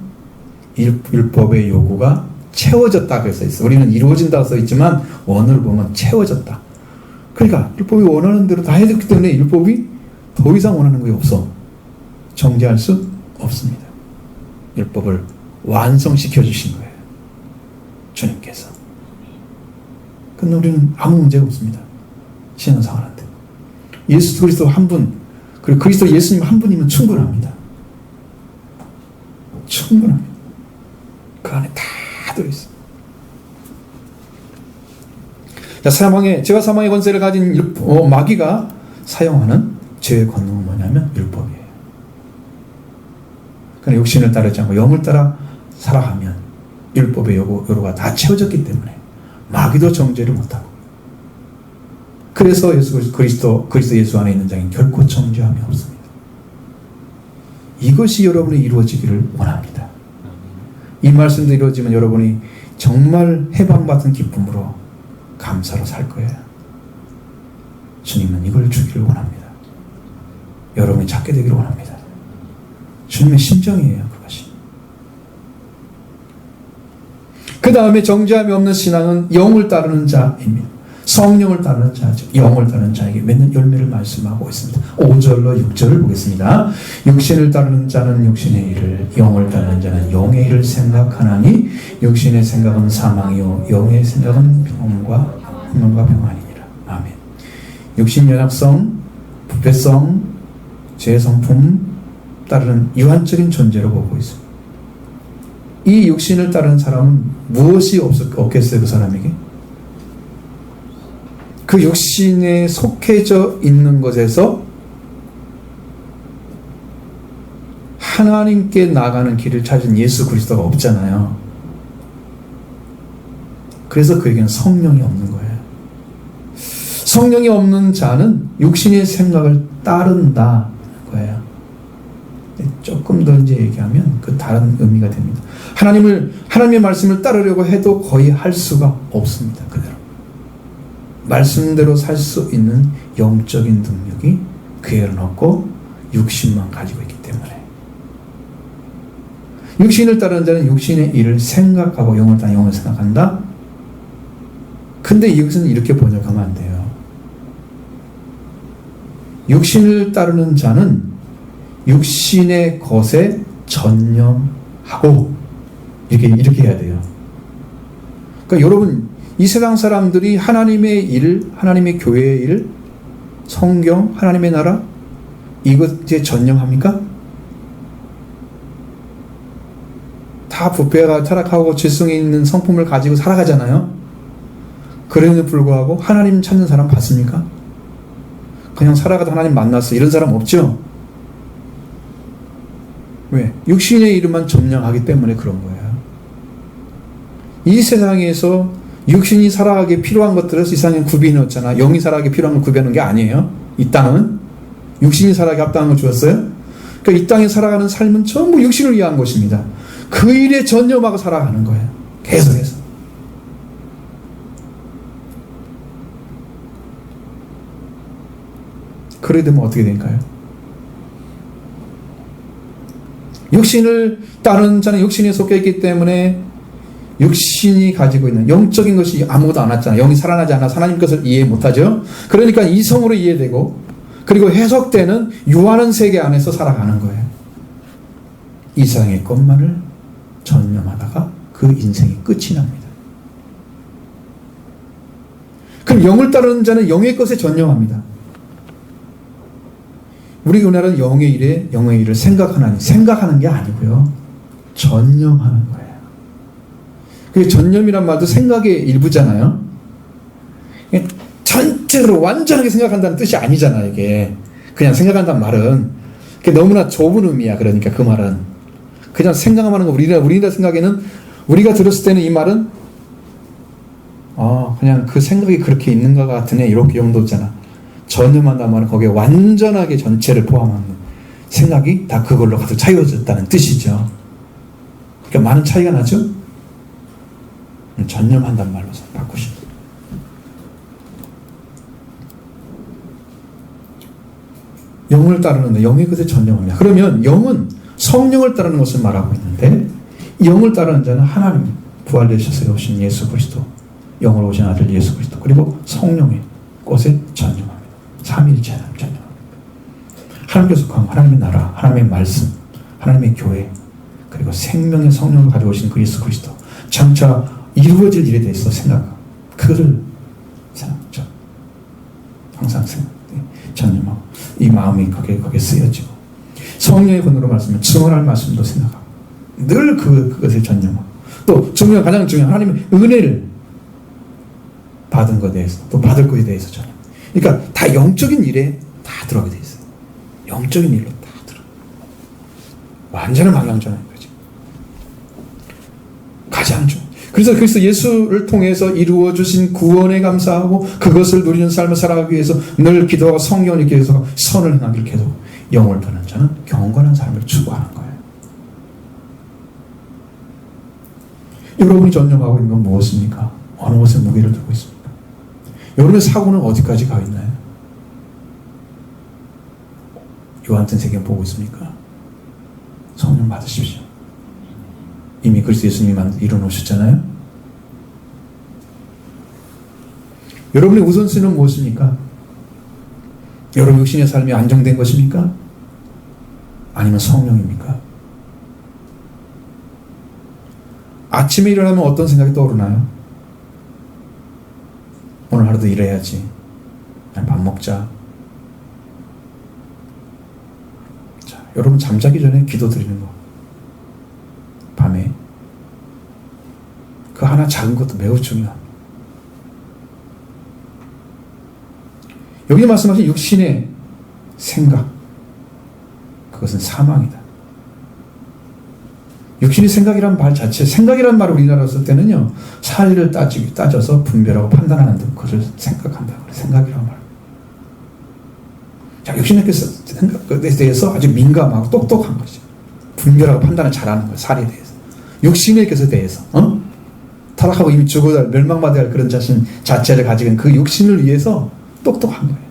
율법의 요구가 채워졌다고 써 있어요. 우리는 이루어진다고 써 있지만 원어를 보면 채워졌다. 그러니까 율법이 원하는 대로 다 해줬기 때문에 율법이 더 이상 원하는 게 없어. 정죄할 수 없습니다. 율법을 완성시켜 주신 거예요. 주님께서. 근데 우리는 아무 문제가 없습니다. 신앙생활한테. 예수 그리스도 한 분, 그리고 그리스도 예수님 한 분이면 충분합니다. 충분합니다. 그 안에 다 들어있어요. 자, 제가 사망의 권세를 가진 마귀가 사용하는 죄의 권능은 뭐냐면 율법이에요. 그러니까 육신을 따르지 않고 영을 따라 살아가면 율법의 요구가 다 채워졌기 때문에 마귀도 정죄를 못하고, 그래서 그리스도 예수 안에 있는 자는 결코 정죄함이 없습니다. 이것이 여러분이 이루어지기를 원합니다. 이 말씀도 이루어지면 여러분이 정말 해방받은 기쁨으로 감사로 살 거예요. 주님은 이걸 주기를 원합니다. 여러분이 찾게 되기를 원합니다. 주님의 심정이에요, 그것이. 그 다음에 정죄함이 없는 신앙은 영을 따르는 자입니다. 성령을 따르는 자죠. 영을 따르는 자에게 맺는 열매를 말씀하고 있습니다. 5절로 6절을 보겠습니다. 육신을 따르는 자는 육신의 일을, 영을 따르는 자는 영의 일을 생각하나니 육신의 생각은 사망이요 영의 생각은 평안과 평안이니라. 아멘. 육신 연약성, 부패성, 죄성품 따르는 이완적인 존재로 보고 있습니다. 이 육신을 따르는 사람은 무엇이 없겠어요, 그 사람에게? 그 육신에 속해져 있는 것에서 하나님께 나가는 길을 찾은 예수 그리스도가 없잖아요. 그래서 그에게는 성령이 없는 거예요. 성령이 없는 자는 육신의 생각을 따른다 거예요. 조금 더 이제 얘기하면 그 다른 의미가 됩니다. 하나님의 말씀을 따르려고 해도 거의 할 수가 없습니다. 그대로. 말씀대로 살 수 있는 영적인 능력이 그에게는 없고 육신만 가지고 있기 때문에. 육신을 따르는 자는 육신의 일을 생각하고 영을 따르는 영을 생각한다. 근데 이것은 이렇게 번역하면 안 돼요. 육신을 따르는 자는 육신의 것에 전념하고 이렇게 해야 돼요. 그러니까 여러분, 이 세상 사람들이 하나님의 일, 하나님의 교회의 일, 성경, 하나님의 나라 이것에 전념합니까? 다 부패가 타락하고 질성이 있는 성품을 가지고 살아가잖아요. 그럼에도 불구하고 하나님 찾는 사람 봤습니까? 그냥 살아가다 하나님 만났어 이런 사람 없죠? 왜? 육신의 일만 점령하기 때문에 그런 거예요. 이 세상에서 육신이 살아가기 필요한 것들을 세상에 구비해 놓잖아. 영이 살아가기 필요한 걸 구비해 놓은 게 아니에요. 이 땅은 육신이 살아가기 합당한 걸 주었어요. 그러니까 이 땅에 살아가는 삶은 전부 육신을 위한 것입니다. 그 일에 전념하고 살아가는 거예요. 계속해서. 그래 되면 어떻게 될까요? 육신을 따르는 자는 육신에 속해 있기 때문에 육신이 가지고 있는 영적인 것이 아무것도 안 왔잖아요. 영이 살아나지 않아서 하나님 것을 이해 못하죠. 그러니까 이성으로 이해되고 그리고 해석되는 유하는 세계 안에서 살아가는 거예요. 이 세상의 것만을 전념하다가 그 인생이 끝이 납니다. 그럼 영을 따르는 자는 영의 것에 전념합니다. 우리 우리나라는 영의 일을 생각하는 게 아니고요. 전념하는 거예요. 그 전념이란 말도 생각의 일부잖아요. 전체로 완전하게 생각한다는 뜻이 아니잖아요. 이게 그냥 생각한다는 말은 너무나 좁은 의미야. 그러니까 그 말은 그냥 생각하는 거. 우리나라 생각에는 우리가 들었을 때는 이 말은 그냥 그 생각이 그렇게 있는 것 같으네 이렇게 정도잖아. 전념한다는 말은 거기에 완전하게 전체를 포함하는 생각이 다 그걸로 가득 차여졌다는 뜻이죠. 그러니까 많은 차이가 나죠? 전념한다는 말로 바꾸십니다. 영을 따르는데 영의 것에 전념합니다. 그러면 영은 성령을 따르는 것을 말하고 있는데 영을 따르는 자는 하나님 부활되셔서 오신 예수 그리스도, 영으로 오신 아들 예수 그리스도 그리고 성령의 것에 전념합니다. 삼위일체 하나님 전념합니다. 하나님께 속한 하나님의 나라, 하나님의 말씀, 하나님의 교회 그리고 생명의 성령을 가져오신 그 예수 그리스도 장차 이루어질 일에 대해서 생각하고 그를 생각하죠. 항상 전념하고 이 마음이 거기에 쓰여지고 성령의 권으로 말씀을 증언할 말씀도 생각하고 늘 그것에 전념하고 또 가장 중요한 하나님의 은혜를 받은 것에 대해서 또 받을 것에 대해서 전념. 그러니까 다 영적인 일에 다 들어가게 돼 있어요. 영적인 일로 다 들어. 완전한 방향전환인 거지. 가장 중. 그래서 예수를 통해서 이루어 주신 구원에 감사하고 그것을 누리는 삶을 살아가기 위해서 늘 기도하고 성령을 계속 선을 행하기를 계속 영을 따르는 자는 경건한 삶을 추구하는 거예요. 여러분이 전념하고 있는 건 무엇입니까? 어느 것에 무게를 두고 있습니까? 여러분의 사고는 어디까지 가 있나요? 요한전세계 보고 있습니까? 성령 받으십시오. 이미 그리스도 예수님이 이뤄놓으셨잖아요. 여러분의 우선순위는 무엇입니까? 여러분 육신의 삶이 안정된 것입니까? 아니면 성령입니까? 아침에 일어나면 어떤 생각이 떠오르나요? 오늘 하루도 일해야지. 밥 먹자. 자, 여러분 잠자기 전에 기도 드리는 거. 밤에. 그 하나 작은 것도 매우 중요합니다. 여기 말씀하신 육신의 생각. 그것은 사망이다. 육신의 생각이란 말 자체, 생각이란 말을 우리나라로 쓸 때는요, 사리를 따져서 분별하고 판단하는 그것을 생각한다. 생각이란 말. 자, 육신의 생각에 대해서 아주 민감하고 똑똑한 거죠. 분별하고 판단을 잘하는 거예요. 사리에 대해서. 육신의 것에 대해서. 타락하고 이미 죽어야 멸망받아야 할 그런 자신 자체를 가지고 있는 그 육신을 위해서 똑똑한 거예요.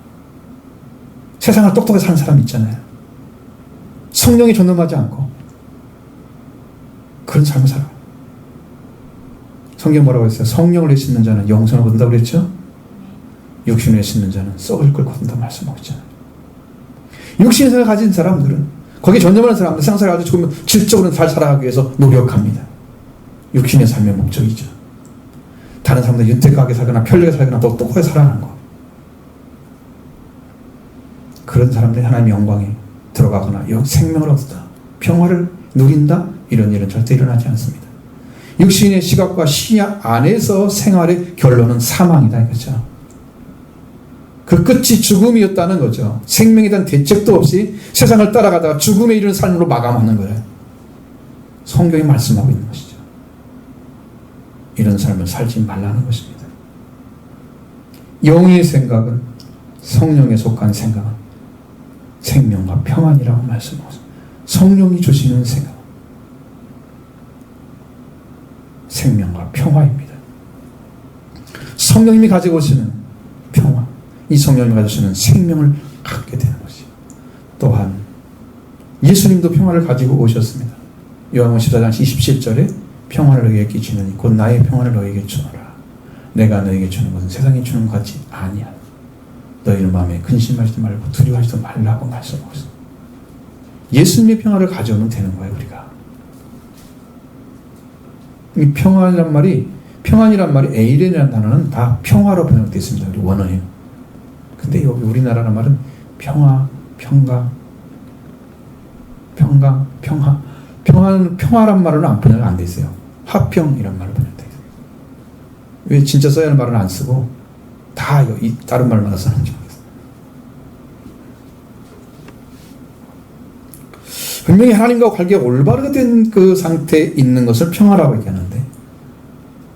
세상을 똑똑하게 사는 사람 있잖아요. 성령이 존엄하지 않고 그런 삶을 살아요. 성경 뭐라고 했어요? 성령을 씻는 자는 영생을 얻는다고 그랬죠? 육신을 씻는 자는 썩을 걸 거둔다 말씀하고 있잖아요. 육신의 생각을 가진 사람들은, 거기에 전념하는 사람들, 세상을 아주 조금 질적으로 잘 살아가기 위해서 노력합니다. 육신의 삶의 목적이죠. 다른 사람들 윤택하게 살거나 편리하게 살거나 똑똑하게 살아가는 거. 그런 사람들이 하나님의 영광에 들어가거나 생명을 얻다, 평화를 누린다, 이런 일은 절대 일어나지 않습니다. 육신의 시각과 시야 안에서 생활의 결론은 사망이다 이거죠. 그 끝이 죽음이었다는 거죠. 생명에 대한 대책도 없이 세상을 따라가다가 죽음에 이르는 삶으로 마감하는 거예요. 성경이 말씀하고 있는 것이죠. 이런 삶을 살지 말라는 것입니다. 영의 생각은, 성령에 속한 생각은 생명과 평안이라고 말씀하고, 성령이 주시는 생각, 생명과 평화입니다. 성령님이 가지고 오시는 평화, 이 성령님이 가지고 오시는 생명을 갖게 되는 것이. 또한 예수님도 평화를 가지고 오셨습니다. 요한복음 14장 27절에 평화를 너희에게 끼치느니 곧 나의 평화를 너희에게 주노라. 내가 너희에게 주는 것은 세상이 주는 것 같지 아니야. 너희는 마음에 근심하지도 말고 두려워하지도 말라고 말씀하고 있습니다. 예수님의 평화를 가져오면 되는 거예요, 우리가. 이 평안이란 말이 에이렌이라는 단어는 다 평화로 번역되어 있습니다. 우리 원어에는. 근데 여기 우리나라는 말은 평화, 평강, 평화란 말은 안 번역 안 돼 있어요. 화평이란 말로 번역되어 있어요. 왜 진짜 써야 하는 말은 안 쓰고 다 다른 말만 쓰는지 모르겠어요. 분명히 하나님과 관계가 올바르게 된 그 상태에 있는 것을 평화라고 얘기하는데,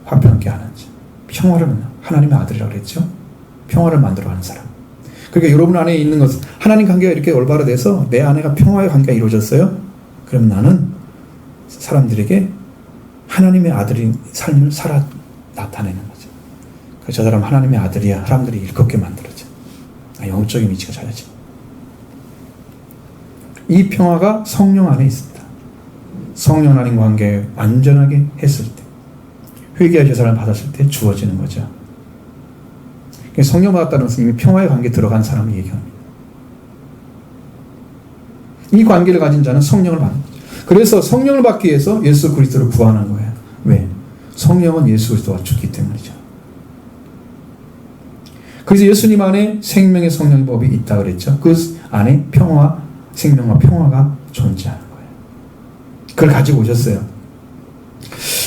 화평케 하는지. 평화를 하나님의 아들이라고 그랬죠. 평화를 만들어가는 사람. 그러니까 여러분 안에 있는 것은 하나님 관계가 이렇게 올바르게 돼서 내 안에가 평화의 관계가 이루어졌어요. 그럼 나는 사람들에게 하나님의 아들인 삶을 살아 나타내는 거죠. 그래서 저 사람 하나님의 아들이야. 사람들이 일컫게 만들어져. 영적인 위치가 찾아져. 이 평화가 성령 안에 있습니다. 성령 하나님 관계에 완전하게 했을 때, 회개의 제사를 받았을 때 주어지는 거죠. 성령 받았다는 것은 이미 평화의 관계에 들어간 사람을 얘기합니다. 이 관계를 가진 자는 성령을 받는 거죠. 그래서 성령을 받기 위해서 예수 그리스도를 구하는 거예요. 왜? 성령은 예수 그리스도와 죽기 때문이죠. 그래서 예수님 안에 생명의 성령의 법이 있다 그랬죠. 그 안에 평화, 생명과 평화가 존재하는 거예요. 그걸 가지고 오셨어요.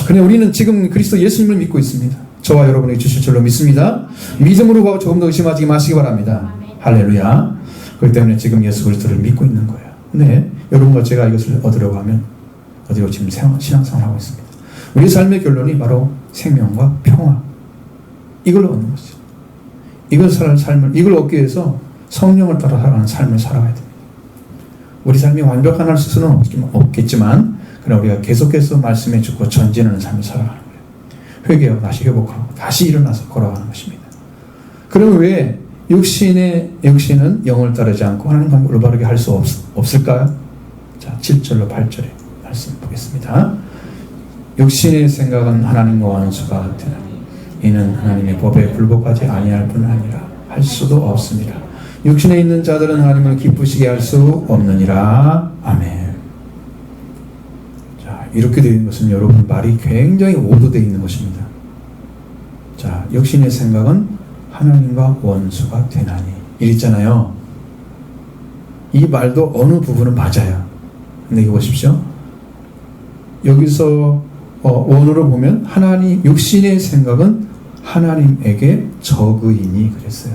그런데 우리는 지금 그리스도 예수님을 믿고 있습니다. 저와 여러분에게 주실 줄로 믿습니다. 믿음으로 가고 조금 더 의심하지 마시기 바랍니다. 할렐루야. 그렇기 때문에 지금 예수 그리스도를 믿고 있는 거예요. 네, 여러분과 제가 이것을 얻으려고 하면 어디로 지금 신앙생활을 하고 있습니다. 우리 삶의 결론이 바로 생명과 평화, 이걸 얻는 것이죠. 이걸 얻기 위해서 성령을 따라 살아가는 삶을 살아가야 됩니다. 우리 삶이 완벽한 할 수는 없겠지만, 그러나 우리가 계속해서 말씀해 주고 전진하는 삶을 살아가는 거예요. 회개하고 다시 회복하고 다시 일어나서 걸어가는 것입니다. 그러면 왜 육신은 영을 따르지 않고 하나님 관계 올바르게 할 수 없을까요? 자, 7절로 8절에 말씀 보겠습니다. 육신의 생각은 하나님과 원수가 되나니 이는 하나님의 법에 굴복하지 아니할 뿐 아니라 할 수도 없습니다. 육신에 있는 자들은 하나님을 기쁘시게 할 수 없느니라. 아멘. 자, 이렇게 되어 있는 것은 여러분 말이 굉장히 오도되어 있는 것입니다. 자, 육신의 생각은 하나님과 원수가 되나니 이랬잖아요. 이 말도 어느 부분은 맞아요. 근데 이거 보십시오. 여기서 원어로 보면 하나님 육신의 생각은 하나님에게 적의이니 그랬어요.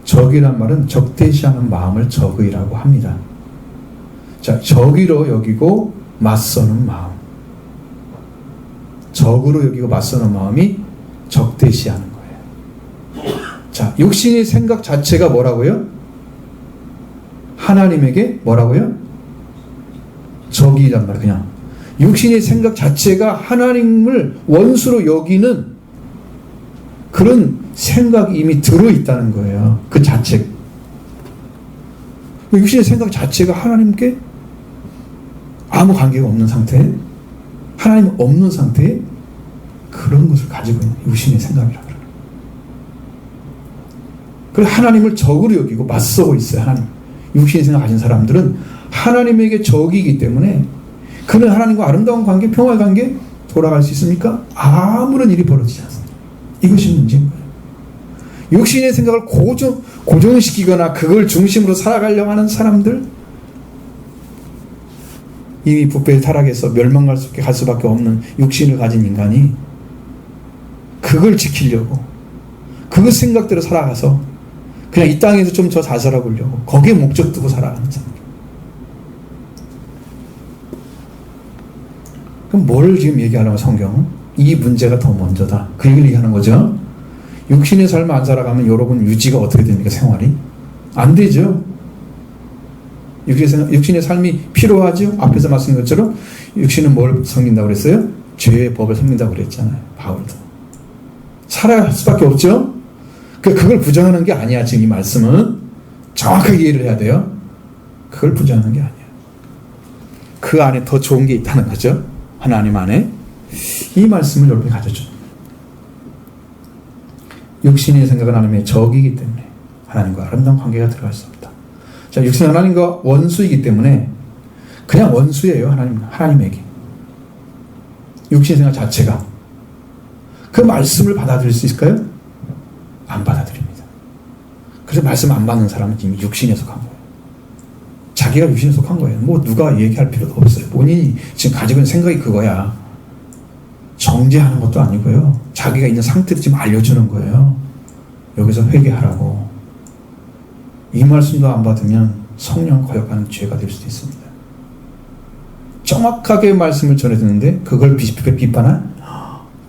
적이란 말은 적대시하는 마음을 적의라고 합니다. 자, 적의로 여기고 맞서는 마음. 적으로 여기고 맞서는 마음이 적대시하는 거예요. 자, 육신의 생각 자체가 뭐라고요? 하나님에게 뭐라고요? 적이란 말, 그냥. 육신의 생각 자체가 하나님을 원수로 여기는 그런 생각이 이미 들어있다는 거예요. 그 자체. 육신의 생각 자체가 하나님께 아무 관계가 없는 상태, 하나님 없는 상태에 그런 것을 가지고 있는 육신의 생각이라고 그래요. 그래서 하나님을 적으로 여기고 맞서고 있어요. 하나님. 육신의 생각 가진 사람들은 하나님에게 적이기 때문에 그는 하나님과 아름다운 관계, 평화의 관계 돌아갈 수 있습니까? 아무런 일이 벌어지지 않습니다. 이것이 문제인 거예요. 육신의 생각을 고정시키거나 그걸 중심으로 살아가려고 하는 사람들, 이미 부패의 타락에서 멸망갈 수밖에 없는 육신을 가진 인간이 그걸 지키려고 그 생각대로 살아가서 그냥 이 땅에서 좀 더 잘 살아보려고 거기에 목적 두고 살아가는 사람. 그럼 뭘 지금 얘기하려고 성경은? 이 문제가 더 먼저다. 그 얘기를 얘기하는 거죠. 육신의 삶을 안 살아가면 여러분 유지가 어떻게 됩니까? 생활이? 안 되죠. 육신의 삶이 필요하죠. 앞에서 말씀드린 것처럼 육신은 뭘 섬긴다고 그랬어요? 죄의 법을 섬긴다고 그랬잖아요. 바울도. 살아야 할 수밖에 없죠. 그걸 부정하는 게 아니야. 지금 이 말씀은 정확하게 이해를 해야 돼요. 그걸 부정하는 게 아니야. 그 안에 더 좋은 게 있다는 거죠. 하나님 안에. 이 말씀을 여러분이 가져줘. 육신의 생각은 하나님의 적이기 때문에 하나님과 아름다운 관계가 들어갈 수 없다. 자, 육신은 하나님과 원수이기 때문에 그냥 원수예요. 하나님에게. 육신의 생각 자체가. 그 말씀을 받아들일 수 있을까요? 안 받아들입니다. 그래서 말씀 안 받는 사람은 이미 육신에 속한 거예요. 자기가 육신에 속한 거예요. 뭐 누가 얘기할 필요도 없어요. 본인이 지금 가지고 있는 생각이 그거야. 정죄하는 것도 아니고요. 자기가 있는 상태를 지금 알려주는 거예요. 여기서 회개하라고. 이 말씀도 안 받으면 성령 거역하는 죄가 될 수도 있습니다. 정확하게 말씀을 전해드는데 그걸 비판한?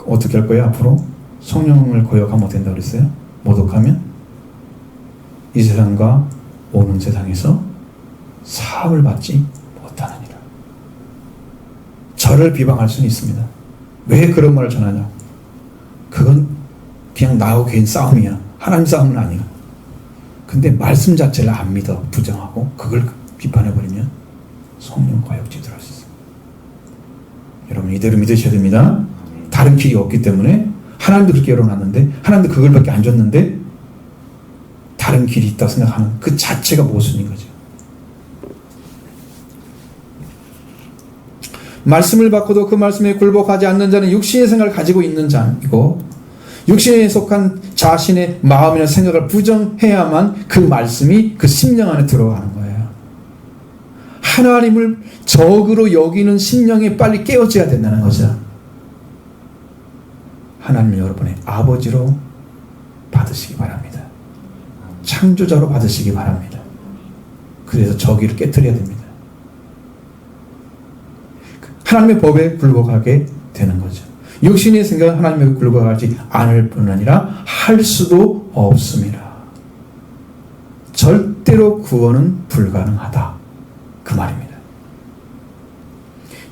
어떻게 할 거예요? 앞으로 성령을 거역하면 어떻게 된다고 그랬어요? 모독하면 이 세상과 오는 세상에서 사함을 받지 못하느니라. 저를 비방할 수는 있습니다. 왜 그런 말을 전하냐? 그건 그냥 나하고 개인 싸움이야. 하나님 싸움은 아니야. 근데 말씀 자체를 안 믿어 부정하고 그걸 비판해버리면 성령 거역죄 들어갈 수 있어요. 여러분 이대로 믿으셔야 됩니다. 다른 길이 없기 때문에 하나님도 그렇게 열어놨는데 하나님도 그걸밖에 안 줬는데 다른 길이 있다 생각하는 그 자체가 모순인 거죠. 말씀을 받고도 그 말씀에 굴복하지 않는 자는 육신의 생각을 가지고 있는 자이고 육신에 속한 자신의 마음이나 생각을 부정해야만 그 말씀이 그 심령 안에 들어가는 거예요. 하나님을 적으로 여기는 심령이 빨리 깨어져야 된다는 거죠. 하나님을 여러분의 아버지로 받으시기 바랍니다. 창조자로 받으시기 바랍니다. 그래서 저기를 깨트려야 됩니다. 하나님의 법에 굴복하게 되는 거죠. 육신의 생각은 하나님의 굴복하지 않을 뿐 아니라 할 수도 없습니다. 절대로 구원은 불가능하다. 그 말입니다.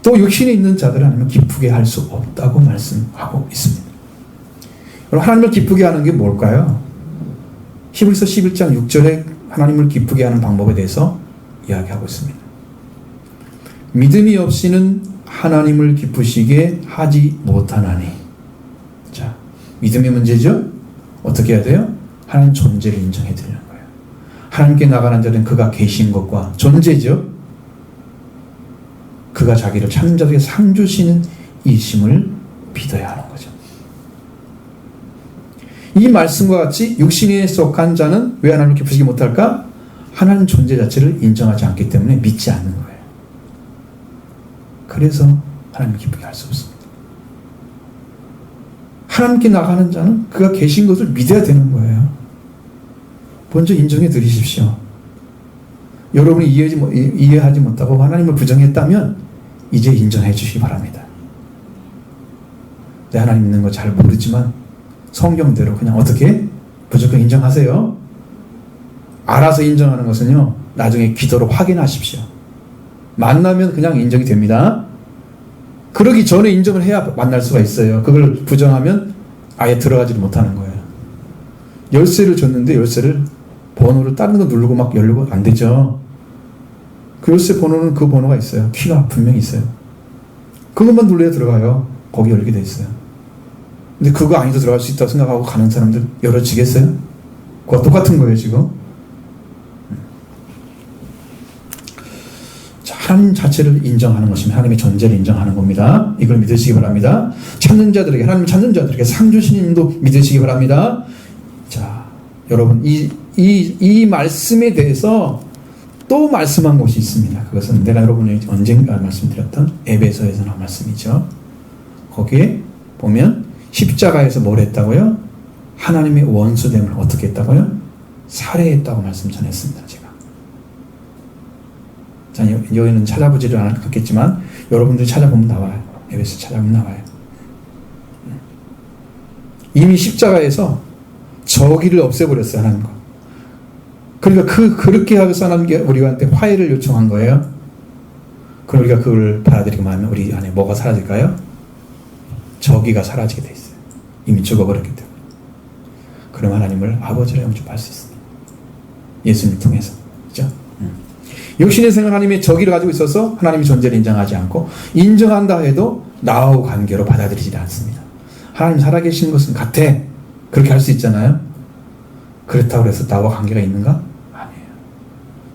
또 육신에 있는 자들은 하나님을 기쁘게 할 수 없다고 말씀하고 있습니다. 그럼 하나님을 기쁘게 하는 게 뭘까요? 히브리서 11장 6절에 하나님을 기쁘게 하는 방법에 대해서 이야기하고 있습니다. 믿음이 없이는 하나님을 기쁘시게 하지 못하나니. 자, 믿음의 문제죠? 어떻게 해야 돼요? 하나님 존재를 인정해 드리는 거예요. 하나님께 나가는 자는 그가 계신 것과 존재죠. 그가 자기를 찾는 자들에게 상 주시는 이심을 믿어야 하는 거죠. 이 말씀과 같이 육신에 속한 자는 왜 하나님을 기쁘시게 못할까? 하나님 존재 자체를 인정하지 않기 때문에 믿지 않는 거예요. 그래서 하나님을 기쁘게 할 수 없습니다. 하나님께 나가는 자는 그가 계신 것을 믿어야 되는 거예요. 먼저 인정해 드리십시오. 여러분이 이해하지 못하고 하나님을 부정했다면 이제 인정해 주시기 바랍니다. 내 하나님 믿는 거 잘 모르지만 성경대로 그냥 어떻게? 무조건 인정하세요. 알아서 인정하는 것은요, 나중에 기도로 확인하십시오. 만나면 그냥 인정이 됩니다. 그러기 전에 인정을 해야 만날 수가 있어요. 그걸 부정하면 아예 들어가지 못하는 거예요. 열쇠를 줬는데 열쇠를 번호를 다른 거 누르고 막 열고 안 되죠. 그 열쇠 번호는 그 번호가 있어요. 키가 분명히 있어요. 그것만 눌러야 들어가요. 거기 열게 돼 있어요. 근데 그거 아니도 들어갈 수 있다고 생각하고 가는 사람들 열어지겠어요? 그거 똑같은 거예요, 지금. 자, 하나님 자체를 인정하는 것이면 하나님의 존재를 인정하는 겁니다. 이걸 믿으시기 바랍니다. 찾는 자들에게, 하나님 찾는 자들에게 상 주시는 님도 믿으시기 바랍니다. 자, 여러분, 이 말씀에 대해서 또 말씀한 곳이 있습니다. 그것은 내가 여러분에게 언젠가 말씀드렸던 에베소에서 나온 말씀이죠. 거기에 보면 십자가에서 뭘 했다고요? 하나님의 원수됨을 어떻게 했다고요? 살해했다고 말씀 전했습니다. 제가. 자, 여기는 찾아보지를 않았겠지만 여러분들이 찾아보면 나와요. 에베소 찾아보면 나와요. 이미 십자가에서 저기를 없애버렸어요. 하나님과. 그러니까 그렇게 하고서 하나님께 우리한테 화해를 요청한 거예요. 그럼 우리가 그걸 받아들이기만 하면 우리 안에 뭐가 사라질까요? 저기가 사라지게 돼 있어요. 이미 죽어버렸기 때문에. 그럼 하나님을 아버지라 영접할 수 있습니다. 예수님 통해서. 그죠? 육신의 생은 하나님의 저기를 가지고 있어서 하나님의 존재를 인정하지 않고 인정한다 해도 나하고 관계로 받아들이지 않습니다. 하나님 살아계신 것은 같아. 그렇게 할 수 있잖아요. 그렇다고 해서 나와 관계가 있는가? 아니에요.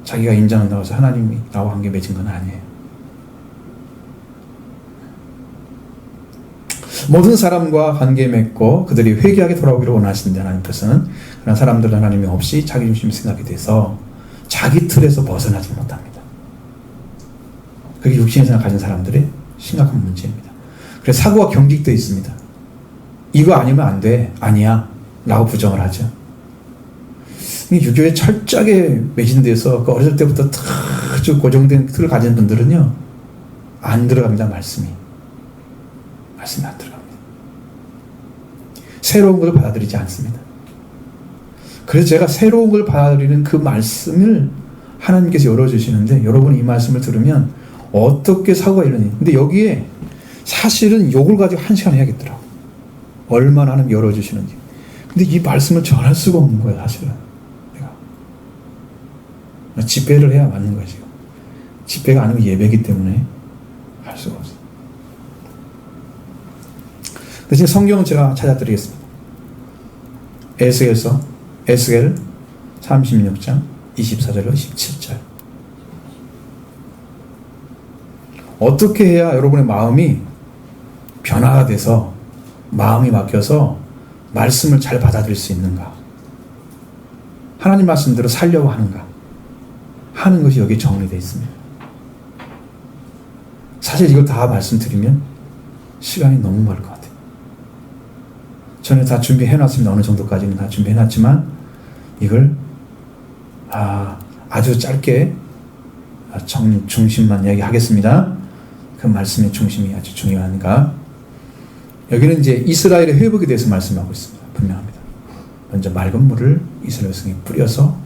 자기가 인정한다고 해서 하나님이 나와 관계 맺은 건 아니에요. 모든 사람과 관계 맺고 그들이 회개하게 돌아오기를 원하시는데 하나님께서는 그런 사람들은 하나님이 없이 자기중심 생각이 돼서 자기 틀에서 벗어나지 못합니다. 그게 육신의 생각 가진 사람들의 심각한 문제입니다. 그래서 사고가 경직되어 있습니다. 이거 아니면 안 돼. 아니야. 라고 부정을 하죠. 유교에 철저하게 매진돼서 그 어렸을 때부터 쭉 고정된 틀을 가진 분들은요, 안 들어갑니다. 말씀이 안 들어갑니다. 새로운 걸 받아들이지 않습니다. 그래서 제가 새로운 걸 받아들이는 그 말씀을 하나님께서 열어주시는데, 여러분이 이 말씀을 들으면 어떻게 사고가 일어나니? 근데 여기에 사실은 요걸 가지고 1시간 해야겠더라고. 얼마나 하나님 열어주시는지. 근데 이 말씀을 전할 수가 없는 거예요, 사실은. 내가 집회를 해야 맞는 거예요, 지금. 집회가 아니면 예배이기 때문에 할 수가 없어요. 대신 성경은 제가 찾아드리겠습니다. 에스겔 36장 24절로 27절. 어떻게 해야 여러분의 마음이 변화가 돼서 마음이 바뀌어서 말씀을 잘 받아들일 수 있는가? 하나님 말씀대로 살려고 하는가? 하는 것이 여기 정리되어 있습니다. 사실 이걸 다 말씀드리면 시간이 너무 멀을 것 같아요. 저는 다 준비해놨습니다. 어느 정도까지는 다 준비해놨지만 이걸 아주 짧게 중심만 이야기하겠습니다. 그 말씀의 중심이 아주 중요한가? 여기는 이제 이스라엘의 회복에 대해서 말씀하고 있습니다. 분명합니다. 먼저 맑은 물을 이스라엘 백성에 뿌려서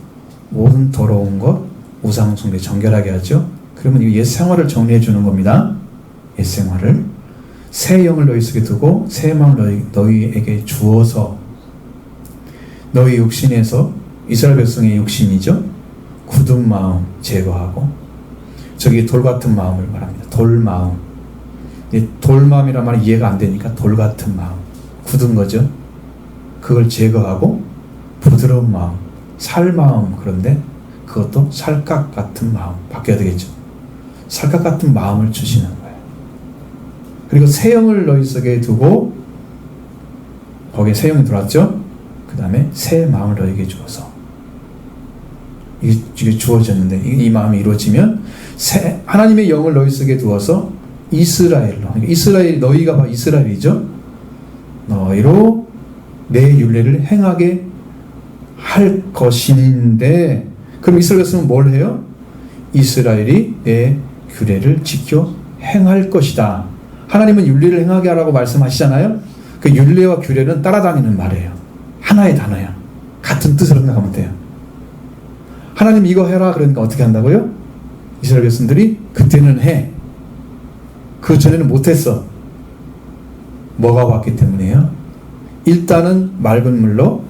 모든 더러운 것, 우상 숭배 정결하게 하죠. 그러면 이 옛 생활을 정리해 주는 겁니다. 옛 생활을 새 영을 너희 속에 두고 새 마음을 너희에게 주어서 너희 육신에서 이스라엘 백성의 육신이죠. 굳은 마음 제거하고 저기 돌 같은 마음을 말합니다. 돌 마음. 돌 마음이란 말은 이해가 안 되니까 돌 같은 마음. 굳은 거죠. 그걸 제거하고 부드러운 마음, 살 마음. 그런데 그것도 살갗 같은 마음 바뀌어야 되겠죠. 살갗 같은 마음을 주시는 거예요. 그리고 새 영을 너희 속에 두고 거기에 새 영이 들어왔죠. 그 다음에 새 마음을 너희에게 주어서 이게 주어졌는데 이 마음이 이루어지면 하나님의 영을 너희 속에 두어서 이스라엘로, 이스라엘 너희가 봐 이스라엘이죠. 너희로 내 율례를 행하게 할 것인데, 그럼 이스라엘 백성은 뭘 해요? 이스라엘이 내 규례를 지켜 행할 것이다. 하나님은 율례를 행하게 하라고 말씀하시잖아요. 그 율례와 규례는 따라다니는 말이에요. 하나의 단어야. 같은 뜻으로 생각하면 돼요. 하나님 이거 해라 그러니까 어떻게 한다고요? 이스라엘 백성들이 그때는 해. 그 전에는 못했어. 뭐가 왔기 때문이에요? 일단은 맑은 물로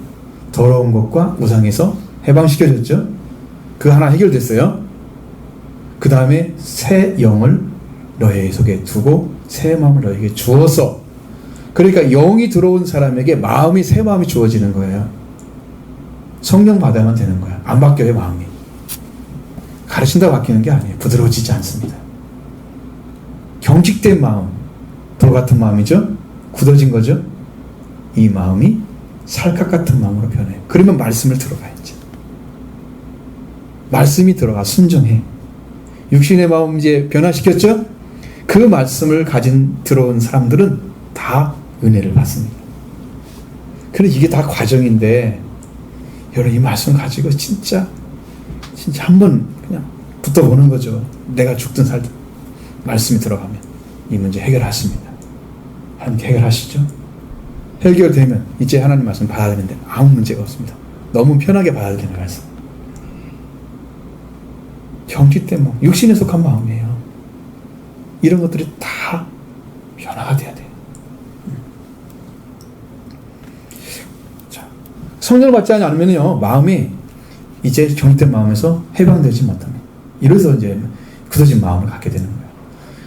더러운 것과 우상에서 해방시켜줬죠. 그 하나 해결됐어요. 그 다음에 새 영을 너희 속에 두고 새 마음을 너희에게 주어서, 그러니까 영이 들어온 사람에게 마음이 새 마음이 주어지는 거예요. 성령 받아야만 되는 거야. 안 바뀌어요. 마음이 가르친다고 바뀌는 게 아니에요. 부드러워지지 않습니다. 경직된 마음, 돌 같은 마음이죠. 굳어진 거죠. 이 마음이 살갗 같은 마음으로 변해요. 그러면 말씀을 들어가야지. 말씀이 들어가 순종해. 육신의 마음 이제 변화시켰죠. 그 말씀을 가진 들어온 사람들은 다 은혜를 받습니다. 그래서 이게 다 과정인데, 여러분 이 말씀 가지고 진짜 한번 그냥 붙어보는 거죠. 내가 죽든 살든 말씀이 들어가면 이 문제 해결하십니다. 하나님께 해결하시죠. 해결되면 이제 하나님 말씀 받아들이는데 아무 문제가 없습니다. 너무 편하게 받아들이는 말씀. 경직된 마음, 육신에 속한 마음이에요. 이런 것들이 다 변화가 돼야 돼요. 자, 성령을 받지 않으면요, 마음이 이제 경직된 마음에서 해방되지 못합니다. 이래서 이제 굳어진 마음을 갖게 되는 거예요.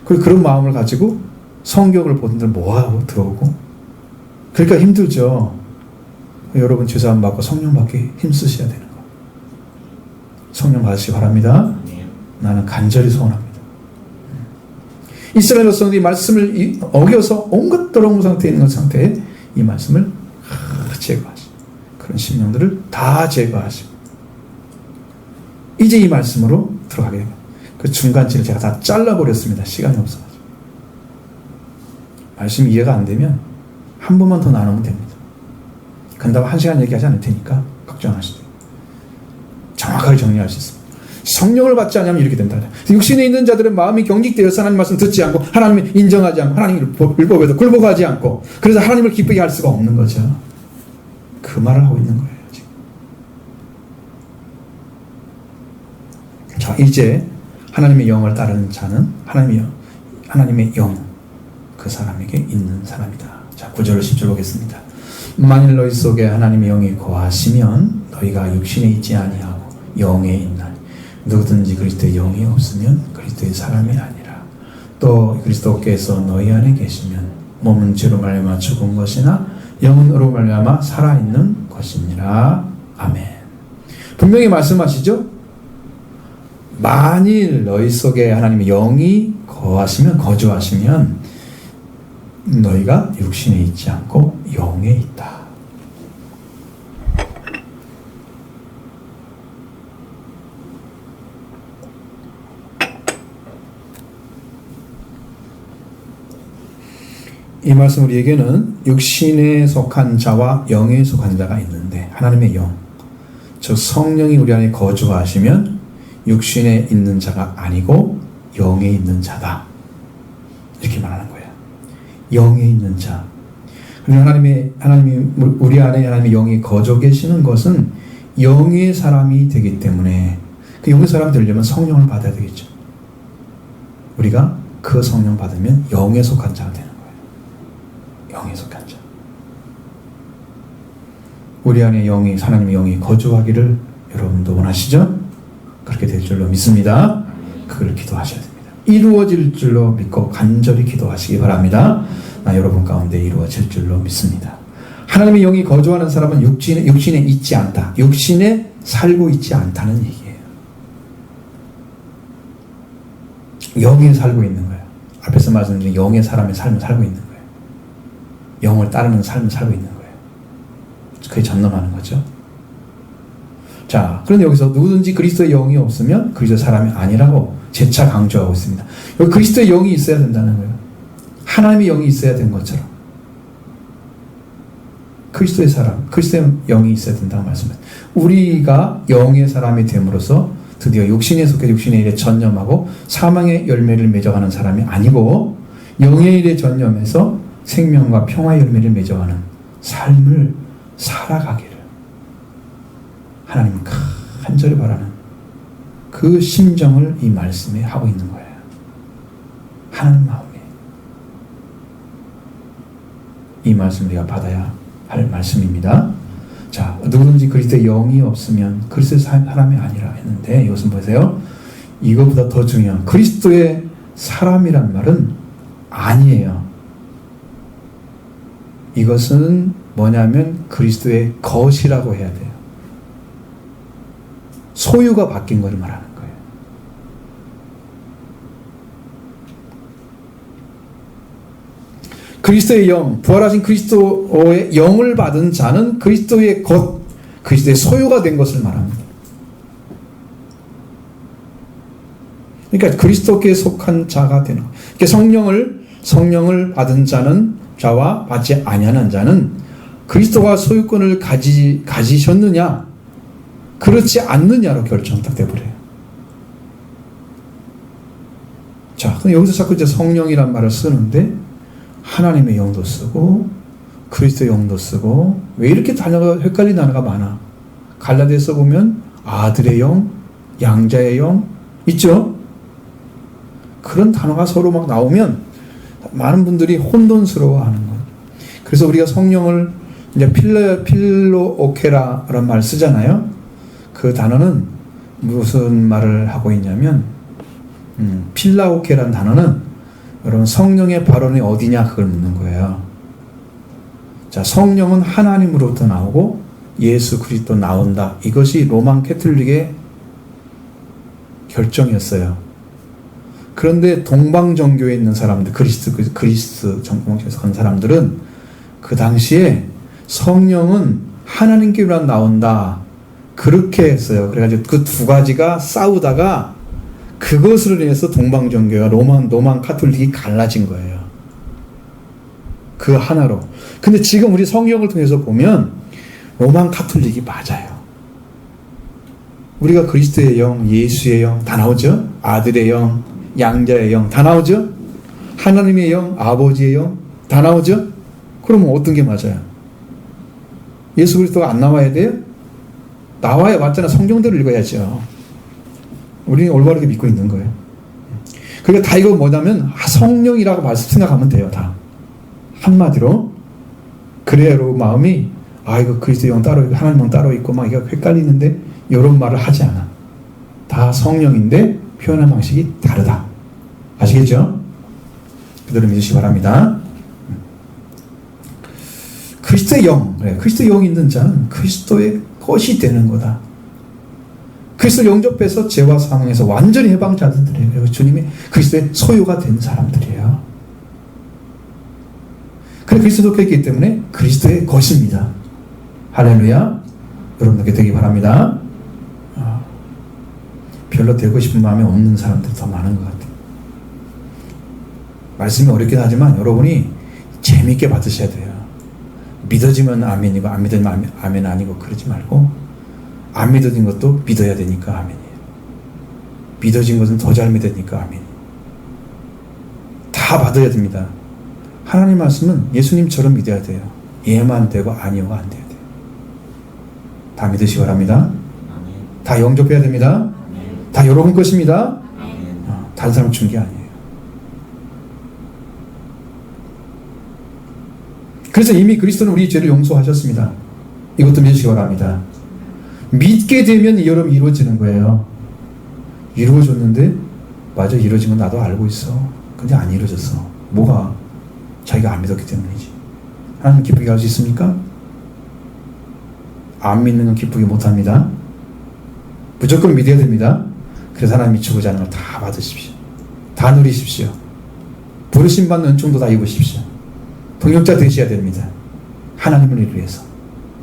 그리고 그런 마음을 가지고 성경을 보는들 뭐하고 들어오고, 그러니까 힘들죠. 여러분 죄사함 받고 성령 받기 힘쓰셔야 되는 거예요. 성령 받으시기 바랍니다. 나는 간절히 소원합니다. 이스라엘 백성들이 말씀을 어겨서 온갖 더러운 상태에 있는 상태에 이 말씀을 제거하시고, 그런 심령들을 다 제거하시고 이제 이 말씀으로 들어가게 됩니다. 그 중간치를 제가 다 잘라버렸습니다. 시간이 없어가지고. 말씀이 이해가 안 되면 한 번만 더 나누면 됩니다. 근다고 1시간 얘기하지 않을 테니까 걱정 안 하셔도 돼요. 정확하게 정리할 수 있습니다. 성령을 받지 않으면 이렇게 된다. 육신에 있는 자들의 마음이 경직되어서 하나님 말씀 듣지 않고, 하나님을 인정하지 않고, 하나님 율법에도 굴복하지 않고, 그래서 하나님을 기쁘게 할 수가 없는 거죠. 그 말을 하고 있는 거예요, 지금. 자, 이제 하나님의 영을 따르는 자는 하나님의 영, 그 사람에게 있는 사람이다. 자, 9절 10절 보겠습니다. 만일 너희 속에 하나님의 영이 거하시면 너희가 육신에 있지 아니하고 영에 있나니, 누구든지 그리스도의 영이 없으면 그리스도의 사람이 아니라. 또 그리스도께서 너희 안에 계시면 몸은 죄로 말미암아 죽은 것이나 영으로 말미암아 살아있는 것이니라. 아멘. 분명히 말씀하시죠. 만일 너희 속에 하나님의 영이 거주하시면 너희가 육신에 있지 않고 영에 있다. 이 말씀 우리에게는 육신에 속한 자와 영에 속한 자가 있는데, 하나님의 영, 즉 성령이 우리 안에 거주하시면 육신에 있는 자가 아니고 영에 있는 자다. 이렇게 말하는 거예요. 영에 있는 자. 그리고 하나님이 우리 안에 하나님의 영이 거주 계시는 것은 영의 사람이 되기 때문에, 그 영의 사람이 되려면 성령을 받아야 되겠죠. 우리가 그 성령 받으면 영에 속한 자가 되는 거예요. 영에 속한 자. 우리 안에 영이, 하나님의 영이 거주하기를 여러분도 원하시죠? 그렇게 될 줄로 믿습니다. 그걸 기도하셔야 됩니다. 이루어질 줄로 믿고 간절히 기도하시기 바랍니다. 나 여러분 가운데 이루어질 줄로 믿습니다. 하나님의 영이 거주하는 사람은 육신에 있지 않다. 육신에 살고 있지 않다는 얘기예요. 영에 살고 있는 거예요. 앞에서 말씀드린 영의 사람의 삶을 살고 있는 거예요. 영을 따르는 삶을 살고 있는 거예요. 그게 전념하는 거죠. 자, 그런데 여기서 누구든지 그리스도의 영이 없으면 그리스도의 사람이 아니라고 재차 강조하고 있습니다. 여기 그리스도의 영이 있어야 된다는 거예요. 하나님의 영이 있어야 된 것처럼. 그리스도의 사람, 그리스도의 영이 있어야 된다는 말씀입니다. 우리가 영의 사람이 됨으로써 드디어 육신에 속해 육신의 일에 전념하고 사망의 열매를 맺어가는 사람이 아니고 영의 일에 전념해서 생명과 평화의 열매를 맺어가는 삶을 살아가기를 하나님 간절히 바라는 그 심정을 이 말씀에 하고 있는 거예요. 하나님 마음에 이 말씀 우리가 받아야 할 말씀입니다. 자, 누구든지 그리스도의 영이 없으면 그리스도의 사람이 아니라 했는데 이것은 보세요. 이것보다 더 중요한 그리스도의 사람이란 말은 아니에요. 이것은 뭐냐면 그리스도의 것이라고 해야 돼요. 소유가 바뀐 것을 말하는 거예요. 그리스도의 영, 부활하신 그리스도의 영을 받은 자는 그리스도의 것, 그리스도의 소유가 된 것을 말합니다. 그러니까 그리스도께 속한 자가 되는 거예요. 그러니까 성령을 받은 자와 받지 아니하는 자는 그리스도가 소유권을 가지셨느냐, 그렇지 않느냐로 결정 딱 돼버려요. 자, 근데 여기서 자꾸 이제 성령이란 말을 쓰는데 하나님의 영도 쓰고 그리스도의 영도 쓰고 왜 이렇게 단어가 헷갈리는 단어가 많아? 갈라디아서 보면 아들의 영, 양자의 영 있죠? 그런 단어가 서로 막 나오면 많은 분들이 혼돈스러워하는 거예요. 그래서 우리가 성령을 이제 필로오케라라는 말 쓰잖아요. 그 단어는 무슨 말을 하고 있냐면 필라오케라는 단어는 여러분 성령의 발원이 어디냐 그걸 묻는 거예요. 자, 성령은 하나님으로부터 나오고 예수 그리스도 나온다. 이것이 로만 캐톨릭의 결정이었어요. 그런데 동방정교에 있는 사람들, 그리스 정통에서 간 사람들은 그 당시에 성령은 하나님께로만 나온다. 그렇게 했어요. 그래가지고 그 두 가지가 싸우다가 그것으로 인해서 동방정교와 로만 카톨릭이 갈라진 거예요. 그 하나로. 근데 지금 우리 성경을 통해서 보면 로만 카톨릭이 맞아요. 우리가 그리스도의 영, 예수의 영 다 나오죠? 아들의 영, 양자의 영 다 나오죠? 하나님의 영, 아버지의 영 다 나오죠? 그러면 어떤 게 맞아요? 예수 그리스도가 안 나와야 돼요? 나와야 맞잖아. 성경대로 읽어야죠. 우리는 올바르게 믿고 있는 거예요. 그러니까 다 이거 뭐냐면 성령이라고 생각하면 돼요. 다 한마디로. 그래야 여러분 마음이 이거 그리스도 영 따로 있고 하나님 영 따로 있고 막 이거 헷갈리는데 이런 말을 하지 않아. 다 성령인데 표현하는 방식이 다르다. 아시겠죠? 그대로 믿으시기 바랍니다. 그리스도의 영, 그리스도의 영이 있는 자는 그리스도의 것이 되는 거다. 그리스도를 영접해서 죄와 사망에서 완전히 해방자들이에요. 주님이 그리스도의 소유가 된 사람들이에요. 그래 그리스도 그렇기 때문에 그리스도의 것입니다. 할렐루야. 여러분들께 되기 바랍니다. 별로 되고 싶은 마음이 없는 사람들이 더 많은 것 같아요. 말씀이 어렵긴 하지만 여러분이 재미있게 받으셔야 돼요. 믿어지면 아멘이고 안 믿어지면 아멘 아니고 그러지 말고 안 믿어진 것도 믿어야 되니까 아멘이에요. 믿어진 것은 더 잘 믿으니까 아멘. 다 받아야 됩니다. 하나님 말씀은 예수님처럼 믿어야 돼요. 예만 되고 아니오가 안 돼야 돼요. 다 믿으시기 바랍니다. 다 영접해야 됩니다. 다 여러분 것입니다. 다른 사람 준 게 아니에요. 그래서 이미 그리스도는 우리 죄를 용서하셨습니다. 이것도 믿으시기 바랍니다. 믿게 되면 여러분 이루어지는 거예요. 이루어졌는데 맞아, 이루어진 건 나도 알고 있어. 근데 안 이루어졌어. 뭐가? 자기가 안 믿었기 때문이지. 하나님 기쁘게 할 수 있습니까? 안 믿는 건 기쁘게 못합니다. 무조건 믿어야 됩니다. 그래서 하나님이 주고자 하는 걸 다 받으십시오. 다 누리십시오. 부르심 받는 은총도 다 입으십시오. 동역자 되셔야 됩니다. 하나님을 위해서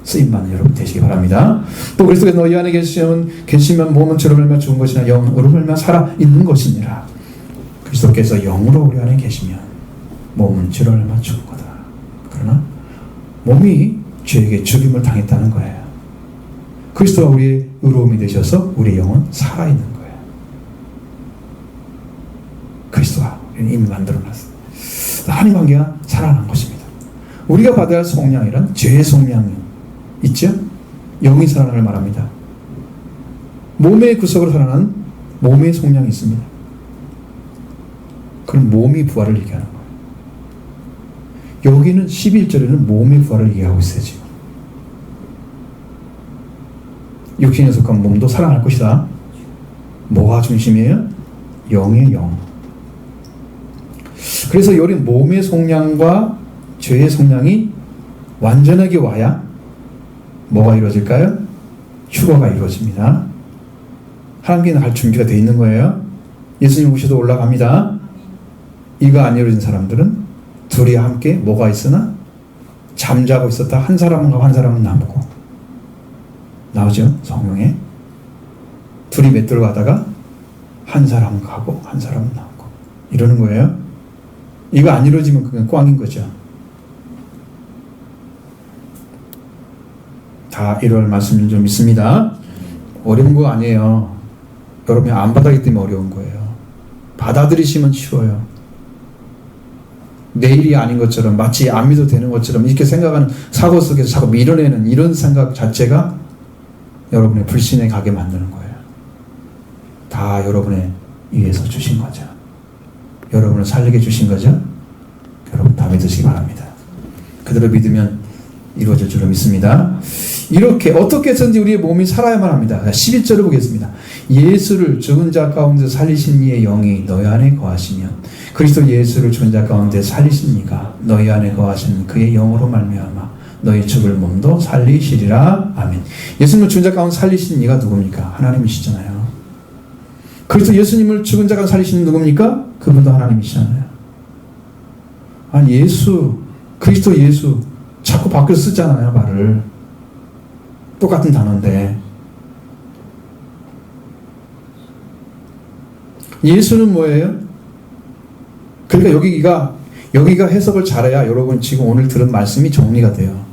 쓰임받는 여러분 되시기 바랍니다. 또 그리스도께서 너희 안에 계시면 몸은 주로 얼마 죽은 것이나 영으로 얼마 살아있는 것이니라. 그리스도께서 영으로 우리 안에 계시면 몸은 주로 얼마 죽은 거다. 그러나 몸이 죄에게 죽임을 당했다는 거예요. 그리스도가 우리의 의로움이 되셔서 우리의 영은 살아있는 거예요. 그리스도가 이미 만들어놨어요. 하나님 관계가 살아난 것입니다. 우리가 받아야 할 속량이란 죄의 속량이 있죠? 영이 살아나를 말합니다. 몸의 구석으로 살아난 몸의 속량이 있습니다. 그럼 몸이 부활을 얘기하는 거예요. 여기는 11절에는 몸의 부활을 얘기하고 있어요. 지금 육신에 속한 몸도 살아날 것이다. 뭐가 중심이에요? 영의 영. 그래서 여기 몸의 속량과 죄의 속량이 완전하게 와야 뭐가 이루어질까요? 휴거가 이루어집니다. 하나님께는 할 준비가 되어 있는 거예요. 예수님 오셔도 올라갑니다. 이거 안 이루어진 사람들은 둘이 함께 뭐가 있으나 잠자고 있었다. 한 사람은 가고 한 사람은 남고. 나오죠? 성경에. 둘이 맷돌 가다가 한 사람은 가고 한 사람은 남고. 이러는 거예요. 이거 안 이루어지면 그건 꽝인 거죠. 다 이럴 말씀인 줄 믿습니다. 어려운 거 아니에요. 여러분이 안 받아기 때문에 어려운 거예요. 받아들이시면 쉬워요. 내일이 아닌 것처럼 마치 안 믿어도 되는 것처럼 이렇게 생각하는 사고 속에서 자꾸 밀어내는 이런 생각 자체가 여러분의 불신에 가게 만드는 거예요. 다 여러분의 위해서 주신 거죠. 여러분을 살리게 주신 거죠. 여러분 다 믿으시기 바랍니다. 그대로 믿으면 이루어질 줄로 믿습니다. 이렇게 어떻게 해서든지 우리의 몸이 살아야만 합니다. 11절을 보겠습니다. 예수를 죽은 자 가운데 살리신 이의 영이 너희 안에 거하시면 그리스도 예수를 죽은 자 가운데 살리신 이가 너희 안에 거하시는 그의 영으로 말미암아 너희 죽을 몸도 살리시리라. 아멘. 예수님을 죽은 자 가운데 살리신 이가 누굽니까? 하나님이시잖아요. 그리스도 예수님을 죽은 자 가운데 살리신 누굽니까? 그분도 하나님이시잖아요. 아니 예수, 그리스도 예수 자꾸 바꿔 쓰잖아요. 말을. 똑같은 단어인데 예수는 뭐예요? 그러니까 여기가 해석을 잘해야 여러분 지금 오늘 들은 말씀이 정리가 돼요.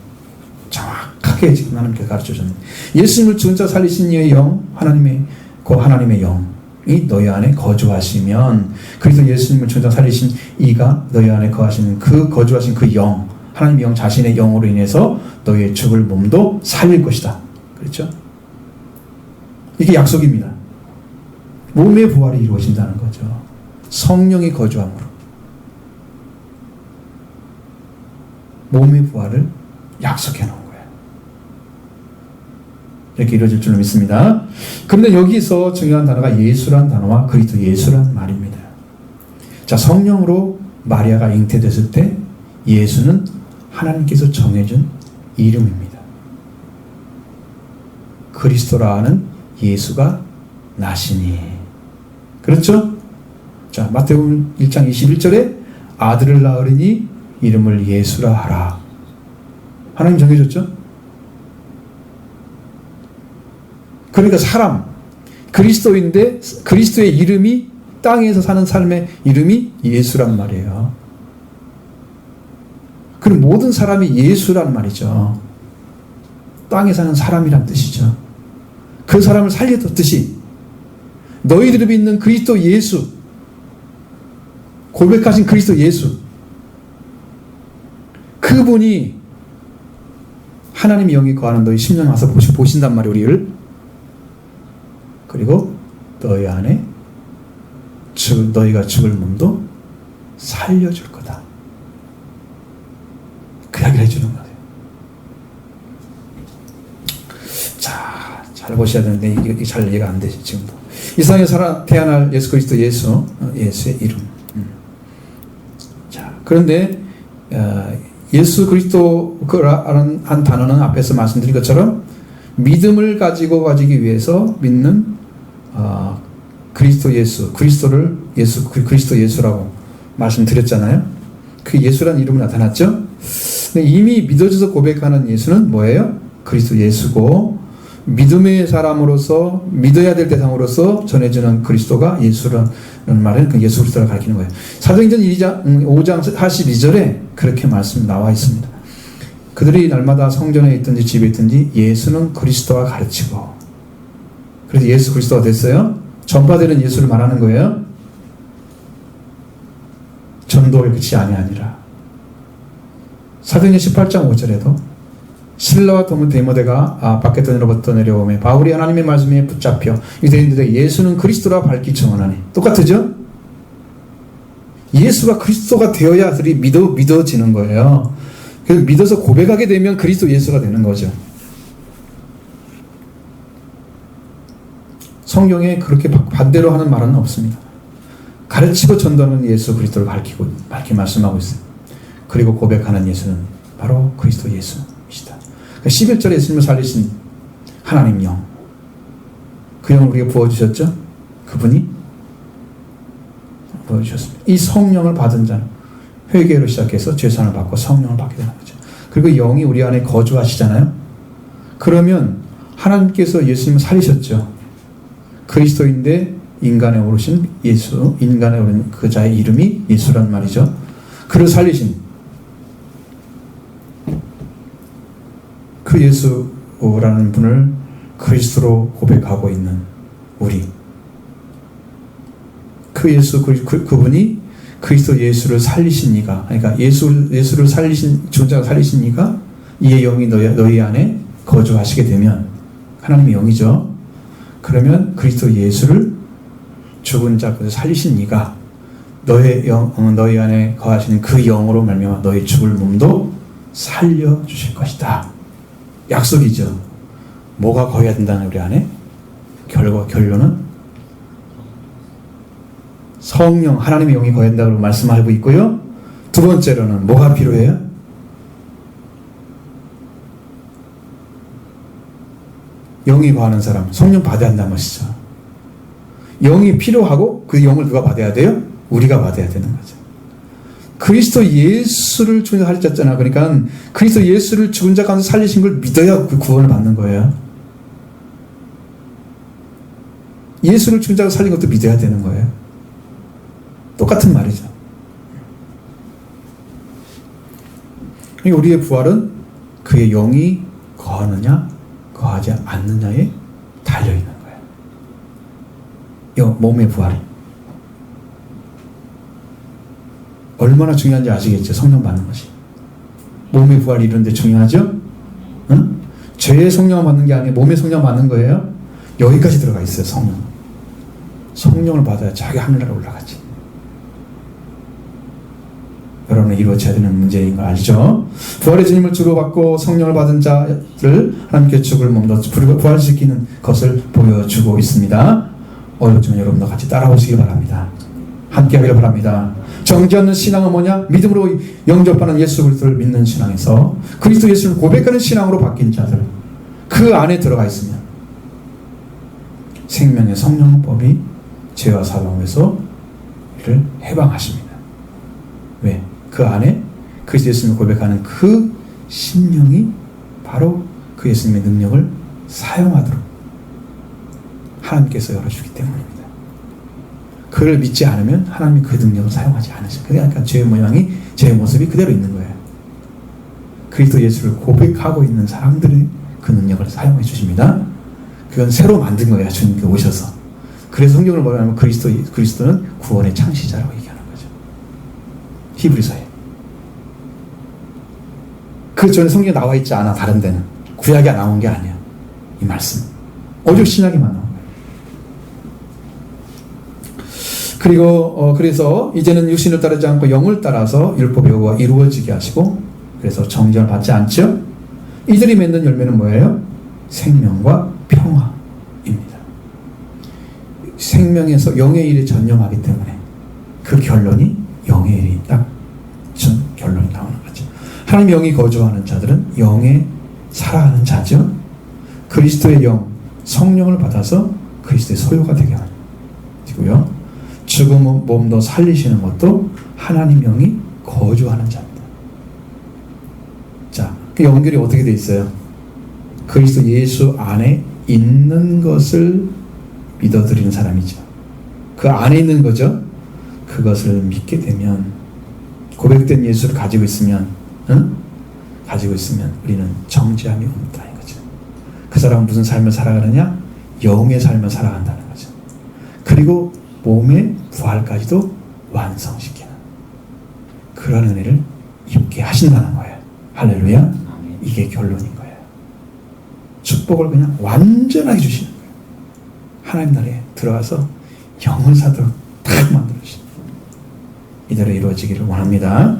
정확하게 지금 하나님께 가르쳐줬는데 예수님을 죽은 자 살리신 이의 영, 하나님의 영이 너희 안에 거주하시면 그래서 예수님을 죽은 자 살리신 이가 너희 안에 거하시는 그 거주하신 그 영, 하나님의 영 자신의 영으로 인해서 너희의 죽을 몸도 살릴 것이다. 그렇죠? 이게 약속입니다. 몸의 부활이 이루어진다는 거죠. 성령이 거주함으로 몸의 부활을 약속해 놓은 거예요. 이렇게 이루어질 줄로 믿습니다. 그런데 여기서 중요한 단어가 예수란 단어와 그리스도 예수란 말입니다. 자, 성령으로 마리아가 잉태됐을 때 예수는 하나님께서 정해준 이름입니다. 그리스도라는 예수가 나시니. 그렇죠? 자, 마태복음 1장 21절에 아들을 낳으리니 이름을 예수라 하라. 하나님 정해줬죠? 그러니까 사람, 그리스도인데 그리스도의 이름이 땅에서 사는 삶의 이름이 예수란 말이에요. 그럼 모든 사람이 예수란 말이죠. 땅에 사는 사람이란 뜻이죠. 그 사람을 살렸듯이 너희들이 믿는 그리스도 예수, 고백하신 그리스도 예수, 그분이 하나님의 영이 거하는 너희 심령 와서 보신단 말이에요. 우리를. 그리고 너희 안에 너희가 죽을 몸도 살려줄 거다. 그 이야기를 해주는 거예요. 잘 보셔야 되는데 이게 잘 이해가 안 되지 지금도. 이 세상에 태어날 예수 그리스도 예수의 이름. 자, 그런데 예수 그리스도라는 한 단어는 앞에서 말씀드린 것처럼 믿음을 가지기 위해서 믿는 그리스도 예수, 그리스도 예수라고 말씀드렸잖아요. 그 예수라는 이름이 나타났죠. 근데 이미 믿어져서 고백하는 예수는 뭐예요? 그리스도 예수고, 믿음의 사람으로서 믿어야 될 대상으로서 전해지는 그리스도가 예수라는 말은 그 예수 그리스도를 가리키는 거예요. 사도행전 5장 42절에 그렇게 말씀 나와 있습니다. 그들이 날마다 성전에 있든지 집에 있든지 예수는 그리스도와 가르치고, 그래서 예수 그리스도가 됐어요. 전파되는 예수를 말하는 거예요. 전도의 끝이 아니라. 사도행전 18장 5절에도 신라와 디모데가 밖에 떠내려부터 내려오매 바울이 하나님의 말씀에 붙잡혀 유대인들에게 예수는 그리스도라 밝히 증언하니. 똑같으죠? 예수가 그리스도가 되어야 그들이 믿어지는 거예요. 그래서 믿어서 고백하게 되면 그리스도 예수가 되는 거죠. 성경에 그렇게 반대로 하는 말은 없습니다. 가르치고 전도하는 예수 그리스도를 밝히 말씀하고 있어요. 그리고 고백하는 예수는 바로 그리스도 예수이시다. 11절에 예수님을 살리신 하나님 영, 그 영을 우리가 부어주셨죠? 그분이 부어주셨습니다. 이 성령을 받은 자는 회개로 시작해서 죄산을 받고 성령을 받게 되는 거죠. 그리고 영이 우리 안에 거주하시잖아요. 그러면 하나님께서 예수님을 살리셨죠. 그리스도인데 인간에 오르신 예수, 인간에 오른 그 자의 이름이 예수란 말이죠. 그를 살리신 그 예수라는 분을 그리스도로 고백하고 있는 우리, 그 예수, 그분이 그리스도 예수를 살리신 이가, 그러니까 예수를 살리신, 존재가 살리신 이가 이의 영이 너희 안에 거주하시게 되면, 하나님의 영이죠. 그러면 그리스도 예수를 죽은 자 가운데 살리신 이가 너희 안에 거하시는 그 영으로 말미암아 너희 죽을 몸도 살려주실 것이다. 약속이죠. 뭐가 거해야 된다는 우리 안에? 결론은 성령, 하나님의 영이 거해야 된다고 말씀하고 있고요. 두 번째로는 뭐가 필요해요? 영이 거하는 사람, 성령 받아야 한다는 것이죠. 영이 필요하고 그 영을 누가 받아야 돼요? 우리가 받아야 되는 거죠. 그리스도 예수를 죽은 자 살리셨잖아. 그러니까 그리스도 예수를 죽은 자 가운데 살리신 걸 믿어야 그 구원을 받는 거예요. 예수를 죽은 자가 살린 것도 믿어야 되는 거예요. 똑같은 말이죠. 우리의 부활은 그의 영이 거하느냐 거하지 않느냐에 달려있는 거예요. 몸의 부활이 얼마나 중요한지 아시겠죠? 성령 받는 것이. 몸의 부활이 이런데 중요하죠? 응? 죄의 성령 받는 게 아니고 몸의 성령 받는 거예요. 여기까지 들어가 있어요. 성령을 받아야 자기 하늘나라 올라가지. 여러분은 이루어져야 되는 문제인 걸 알죠? 부활의 주님을 주로 받고 성령을 받은 자를 하나님께 죽을 몸도 부활시키는 것을 보여주고 있습니다. 어렵지만 여러분도 같이 따라오시기 바랍니다. 함께 하기를 바랍니다. 정죄하는 신앙은 뭐냐? 믿음으로 영접하는 예수 그리스도를 믿는 신앙에서 그리스도 예수를 고백하는 신앙으로 바뀐 자들, 그 안에 들어가 있으면 생명의 성령법이 죄와 사망에서 이를 해방하십니다. 왜? 그 안에 그리스도 예수님을 고백하는 그 심령이 바로 그 예수님의 능력을 사용하도록 하나님께서 열어주기 때문입니다. 그를 믿지 않으면 하나님이 그 능력을 사용하지 않으셔요. 그러니까 죄의 모양이, 죄의 모습이 그대로 있는 거예요. 그리스도 예수를 고백하고 있는 사람들이 그 능력을 사용해 주십니다. 그건 새로 만든 거예요. 주님께 오셔서. 그래서 성경을 보면 그리스도는 구원의 창시자라고 얘기하는 거죠. 히브리서에. 그 전에 성경에 나와 있지 않아. 다른 데는. 구약에 나온 게 아니야. 이 말씀. 오직 신약에만 나온 거예요. 그리고 그래서 이제는 육신을 따르지 않고 영을 따라서 율법의 요구가 이루어지게 하시고, 그래서 정죄를 받지 않죠. 이들이 맺는 열매는 뭐예요? 생명과 평화. 생명에서 영의 일에 전념하기 때문에 그 결론이 영의 일이 딱 결론이 나오는 거죠. 하나님 영이 거주하는 자들은 영에 살아가는 자죠. 그리스도의 영, 성령을 받아서 그리스도의 소유가 되게 하고요. 죽은 몸도 살리시는 것도 하나님 영이 거주하는 자입니다. 자, 그 연결이 어떻게 돼 있어요? 그리스도 예수 안에 있는 것을 믿어드리는 사람이죠. 그 안에 있는 거죠. 그것을 믿게 되면, 고백된 예수를 가지고 있으면, 가지고 있으면 우리는 정죄함이 없다 이거죠. 그 사람은 무슨 삶을 살아가느냐? 영의 삶을 살아간다는 거죠. 그리고 몸의 부활까지도 완성시키는 그런 은혜를 입게 하신다는 거예요. 할렐루야. 이게 결론인 거예요. 축복을 그냥 완전하게 주시는 거예요. 하나님 나라에 들어가서 영을 사도록 딱 만들어주시는 거예요. 이대로 이루어지기를 원합니다.